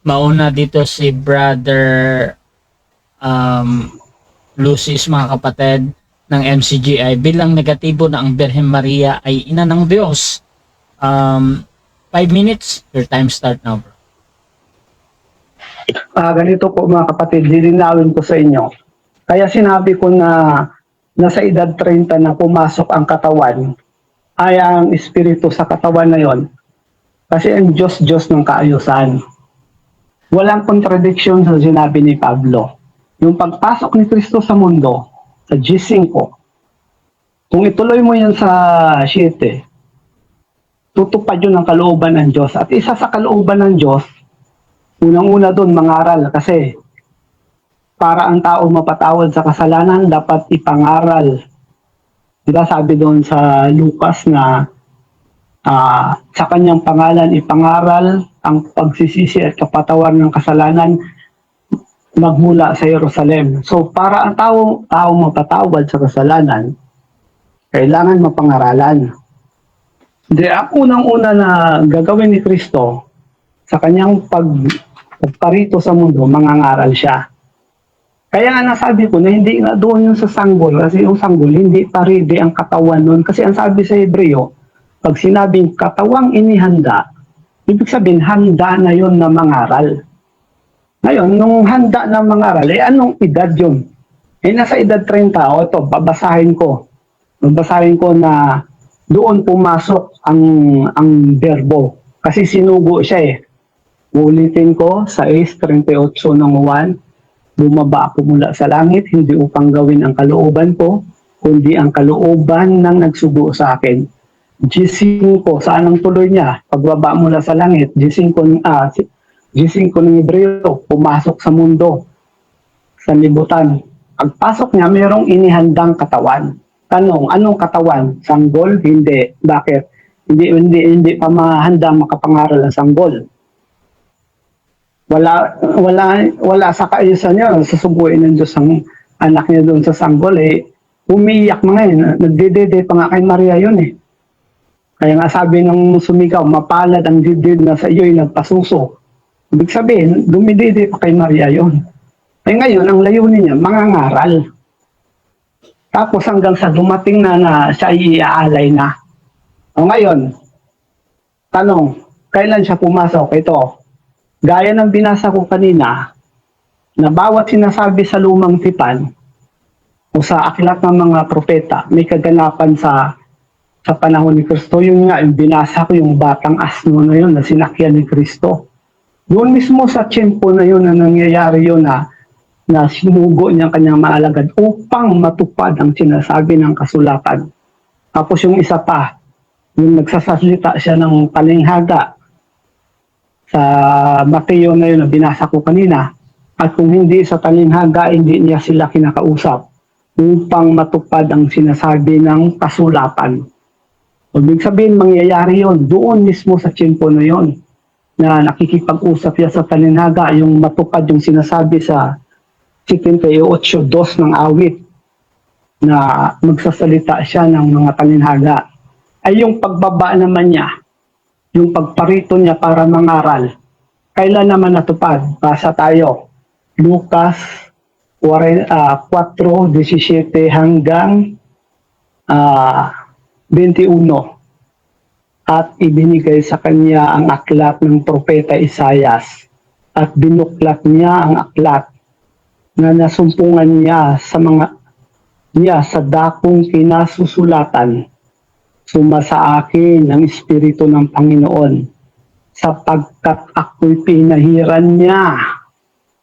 Mauna dito si Brother Lucis mga kapatid ng MCGI bilang negatibo na ang Birhen Maria ay ina ng Diyos. 5 minutes, your time start now, bro. Ganito po mga kapatid, lilinawin ko sa inyo. Kaya sinabi ko na nasa edad 30 na pumasok ang katawan, ay ang espiritu sa katawan na yon. Kasi ang Diyos ng kaayusan. Walang contradiction sa sinabi ni Pablo. Yung pagpasok ni Kristo sa mundo, sa G5, kung ituloy mo yan sa 7, tutupad yun ang kalooban ng Diyos. At isa sa kalooban ng Diyos, unang-una doon, mangaral. Kasi para ang tao mapatawad sa kasalanan, dapat ipangaral. Diba sabi doon sa Lucas na sa kanyang pangalan ipangaral ang pagsisisi at kapatawaran ng kasalanan magmula sa Jerusalem. So para ang tao mapatawad sa kasalanan, kailangan mapangaralan. Ang unang-una na gagawin ni Kristo sa kanyang pagparito sa mundo, mangangaral siya. Kaya nga nasabi ko na hindi na doon yung sa sanggol, kasi yung sanggol hindi pa ready ang katawan nun. Kasi ang sabi sa Hebreo, pag sinabing katawang inihanda, ibig sabihin handa na yon na mangaral. Ngayon, nung handa na mangaral, anong edad yun? Nasa edad 30, ito, babasahin ko. Babasahin ko na doon pumasok ang verbo. Kasi sinugo siya Ulitin ko, 6:38 ng 1, bumaba ako mula sa langit, hindi upang gawin ang kalooban ko, kundi ang kalooban ng nagsugo sa akin. G5, saan ang tuloy niya? Pagbaba mula sa langit, G5 ng Hebreo, pumasok sa mundo, sa libutan. Pagpasok niya, mayroong inihandang katawan. Tanong, anong katawan? Sanggol? Hindi. Bakit? Hindi pa mahandang makapangaral ang sanggol. Wala sa kaayusan niya, susubuin ng Diyos anak niya doon sa sanggol, umiiyak na ngayon. Nagdedede pa nga kay Maria yun eh. Kaya nga sabi ng sumigaw, mapalad ang dibdib na sa iyo'y nagpasuso. Ibig sabihin, dumidede pa kay Maria yun. Eh ngayon, ang layunin niya, mangangaral. Tapos hanggang sa dumating na siya ay iaalay na. O ngayon, tanong, kailan siya pumasok? Ito, gaya ng binasa ko kanina, na bawat sinasabi sa lumang tipan o sa aklat ng mga propeta, may kaganapan sa panahon ni Kristo. Yun nga, yung binasa ko, yung batang asno na yun na sinakyan ni Kristo. Doon mismo sa tiyempo na yun na nangyayari yun na sinugo niya kanyang maalagad upang matupad ang sinasabi ng kasulatan. Tapos yung isa pa, yung nagsasalita siya ng talinghaga sa Mateo na yun na binasa ko kanina. At kung hindi sa talinghaga, hindi niya sila kinakausap upang matupad ang sinasabi ng kasulatan. Ibig sabihin, mangyayari yon doon mismo sa tiyempo na yon na nakikipag-usap siya sa talinghaga, yung matupad yung sinasabi sa 78:2 ng awit na magsasalita siya ng mga talinghaga. Ay yung pagbaba naman niya, yung pagparito niya para mangaral, kailan naman natupad? Basa tayo, Lucas 4:17 hanggang 21. At ibinigay sa kanya ang aklat ng propeta Isayas at binuklat niya ang aklat na nasumpungan niya sa dakong kinasusulatan. Sumasa akin ang Espiritu ng Panginoon sapagkat ako'y pinahiran niya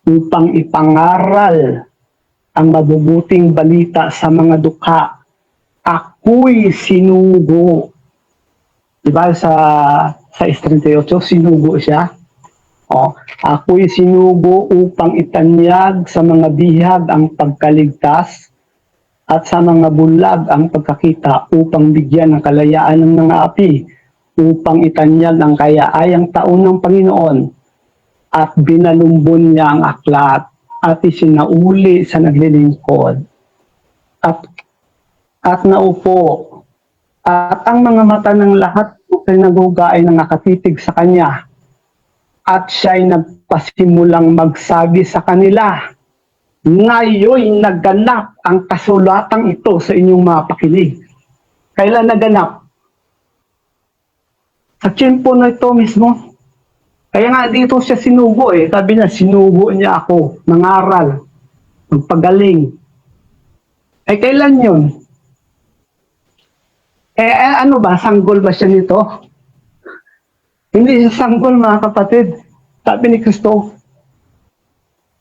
upang ipangaral ang mabubuting balita sa mga dukha. Ako'y sinugo. Diba sa 38, sinugo siya. Ako'y sinugo upang itanyag sa mga bihag ang pagkaligtas at sa mga bulag ang pagkakita upang bigyan ng kalayaan ng mga api, upang itanyag ang kayaayang taon ng Panginoon. At binalumbon niya ang aklat at isinauli sa naglilingkod. At naupo. At ang mga mata ng lahat ay nagugay na nakatitig sa kanya. At siya'y nagpasimulang magsabi sa kanila, ngayon naganap ang kasulatang ito sa inyong mga pakinig. Kailan naganap? Sa tiyempo na ito mismo. Kaya nga dito siya sinugo Sabi niya, sinugo niya ako, mangaral, magpagaling. Kailan yun? Ano ba? Sanggol ba siya nito? Hindi siya sanggol, mga kapatid. Sabi ni Kristo,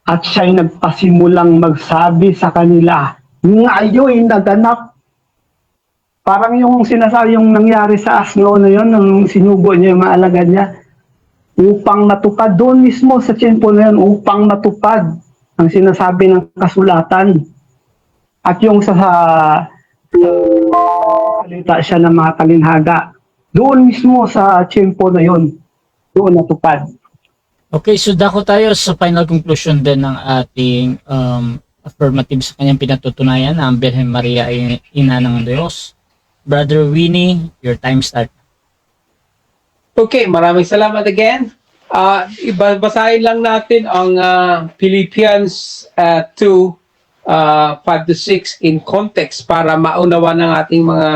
at siya'y nagpasimulang magsabi sa kanila, ngayon naganap. Parang yung sinasabi, yung nangyari sa asno na yun, nung sinugo niya yung mga alagad niya, upang matupad doon mismo sa tiyempo na yun, upang matupad ang sinasabi ng kasulatan. At yung sa salita siya ng mga talinghaga, doon mismo sa tiyempo na yun, doon natupad. Okay, so dako tayo sa final conclusion din ng ating affirmative sa kanyang pinatutunayan na ang Birhen Maria ay ina ng Diyos. Brother Winnie, your time start. Okay, maraming salamat again. Basahin lang natin ang Philippians 2:5-6 in context para maunawa ng ating mga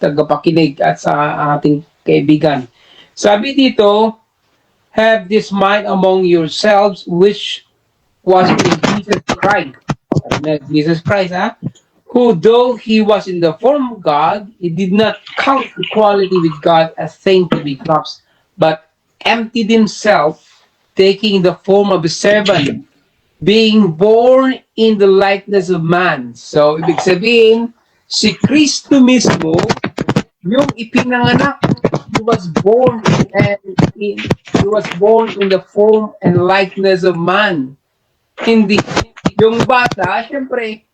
tagapakinig at sa ating kaibigan. Sabi dito, have this mind among yourselves which was in Jesus Christ, who though he was in the form of God, he did not count equality with God a thing to be grasped, but emptied himself, taking the form of a servant, being born in the likeness of man. So, ibig sabihin, si Kristo mismo, yung ipinanganak, he was born in the form and likeness of man. Hindi. Yung bata, syempre,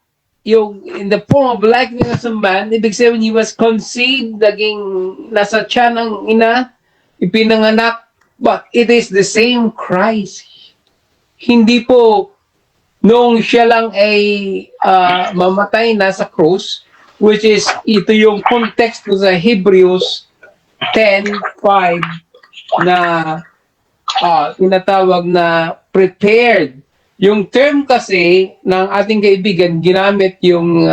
yung in the form of likeness of man, ibig sabihin, he was conceived, naging nasa tiyan ng ina, ipinanganak, but it is the same Christ. Hindi po nung siya lang ay mamatay na sa cross, which is ito yung context sa Hebrews 10:5 na tinatawag na prepared. Yung term kasi ng ating kaibigan, ginamit yung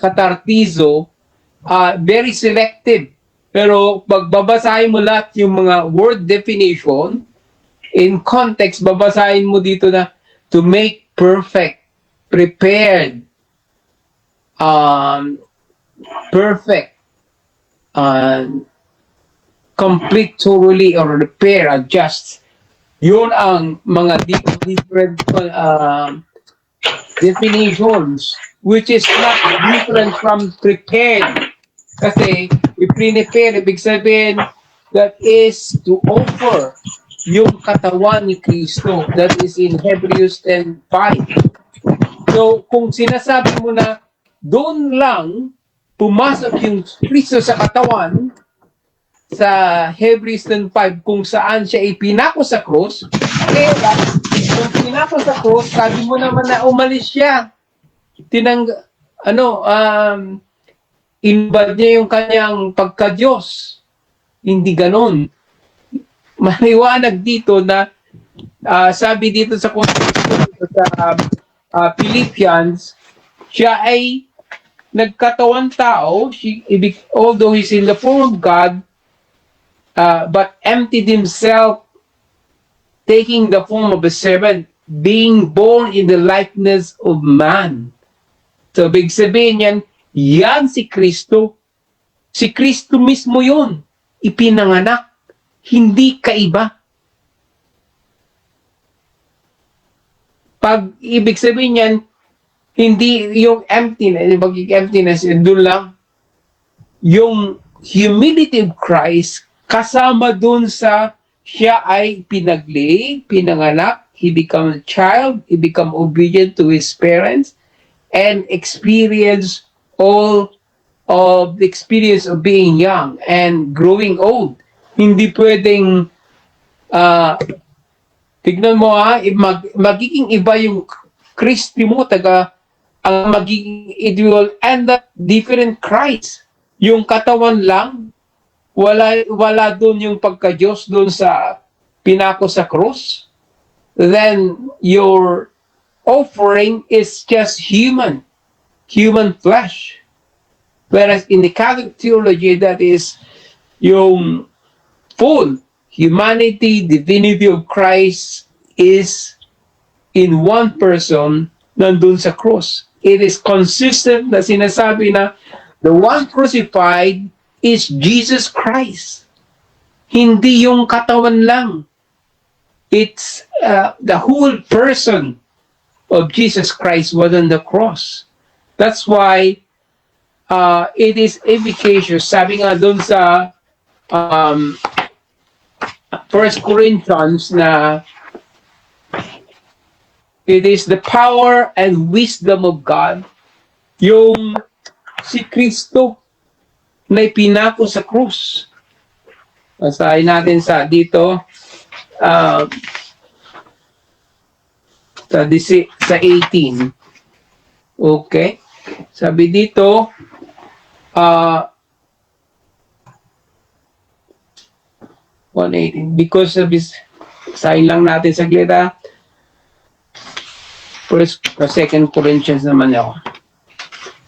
katartizo, very selective. Pero pag babasahin mo lahat yung mga word definition, in context, babasahin mo dito na to make perfect, prepared, perfect, complete, thoroughly, or repair, adjust. Yun ang mga different definitions, which is not different from prepared. Kasi, i-prepare, ibig sabihin, that is to offer yung katawan ni Kristo. That is in Hebrews 10:5. So, kung sinasabi mo na doon lang pumasok yung Kristo sa katawan, sa Hebrews 10:5, kung saan siya ipinako sa krus, kaya kung pinako sa krus, sabi mo naman na umalis siya. Inbad niya yung kanyang pagka-Diyos. Hindi ganon. Maliwanag dito na sabi dito sa Philippians, siya ay nagkatawan tao, although he's in the form of God, but emptied himself, taking the form of a servant, being born in the likeness of man. So, big sabihin yan, yan si Kristo. Si Kristo mismo yun. Ipinanganak. Hindi kaiba. Pag ibig sabihin yan, hindi yung emptiness, doon lang. Yung humility of Christ, kasama doon sa siya ay pinanganak, he become a child, he become obedient to his parents, and experience all of the experience of being young and growing old. Hindi pwedeng tignan mo magiging iba yung Kristi mo, it will end up different Christ. Yung katawan lang, wala doon yung pagka-Diyos doon sa pinako sa cross. Then your offering is just human flesh. Whereas in the Catholic theology, that is yung full humanity, divinity of Christ is in one person nandun sa cross. It is consistent na sinasabi na the one crucified is Jesus Christ. Hindi yung katawan lang. It's the whole person of Jesus Christ was on the cross. That's why it is efficacious. Sabi nga doon sa 1 Corinthians na it is the power and wisdom of God, yung si Kristo na ipinako sa krus. Basahin natin sa 18. Okay. Sabi dito, 118. Because of his, basahin lang natin sa glita. 2 Corinthians naman ako.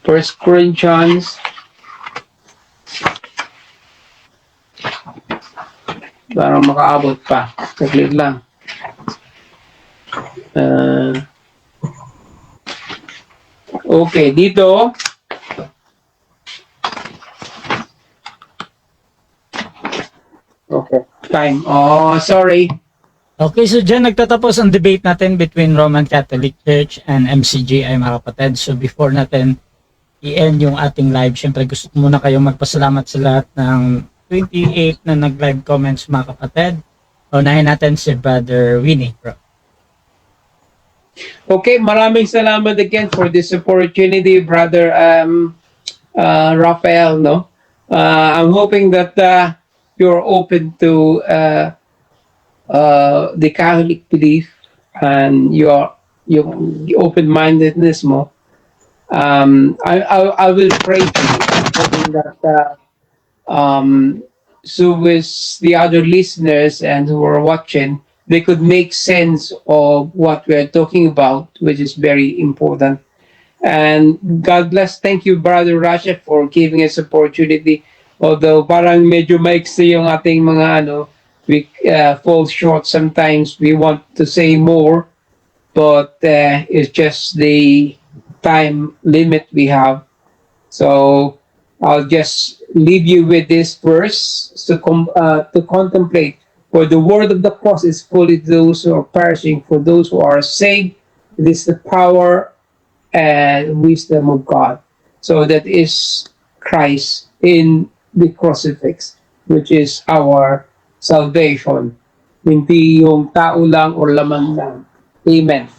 1 Corinthians parang makaabot pa. Saglit lang. Okay, dito. Okay, time. Oh, sorry. Okay, so dyan nagtatapos ang debate natin between Roman Catholic Church and MCGI, mga kapatid. So before natin i-end yung ating live, syempre gusto ko muna kayong magpasalamat sa lahat ng 28 na nag-live comments, mga kapatid. Unahin natin si Brother Winnie, bro. Okay, maraming salamat again for this opportunity, Brother Rafael, no? I'm hoping that you're open to the Catholic belief and yung open-mindedness mo, I will pray for you, hoping that so with the other listeners and who are watching, they could make sense of what we're talking about, which is very important. And God bless. Thank you, Brother Rasha, for giving us opportunity. Although parang medyo maiksi yung ating mga we fall short sometimes. We want to say more, but it's just the time limit we have. So I'll just leave you with this verse to contemplate. For the word of the cross is fully to those who are perishing, for those who are saved. It is the power and wisdom of God. So that is Christ in the crucifix, which is our salvation. Hindi yung tao lang or laman lang. Amen.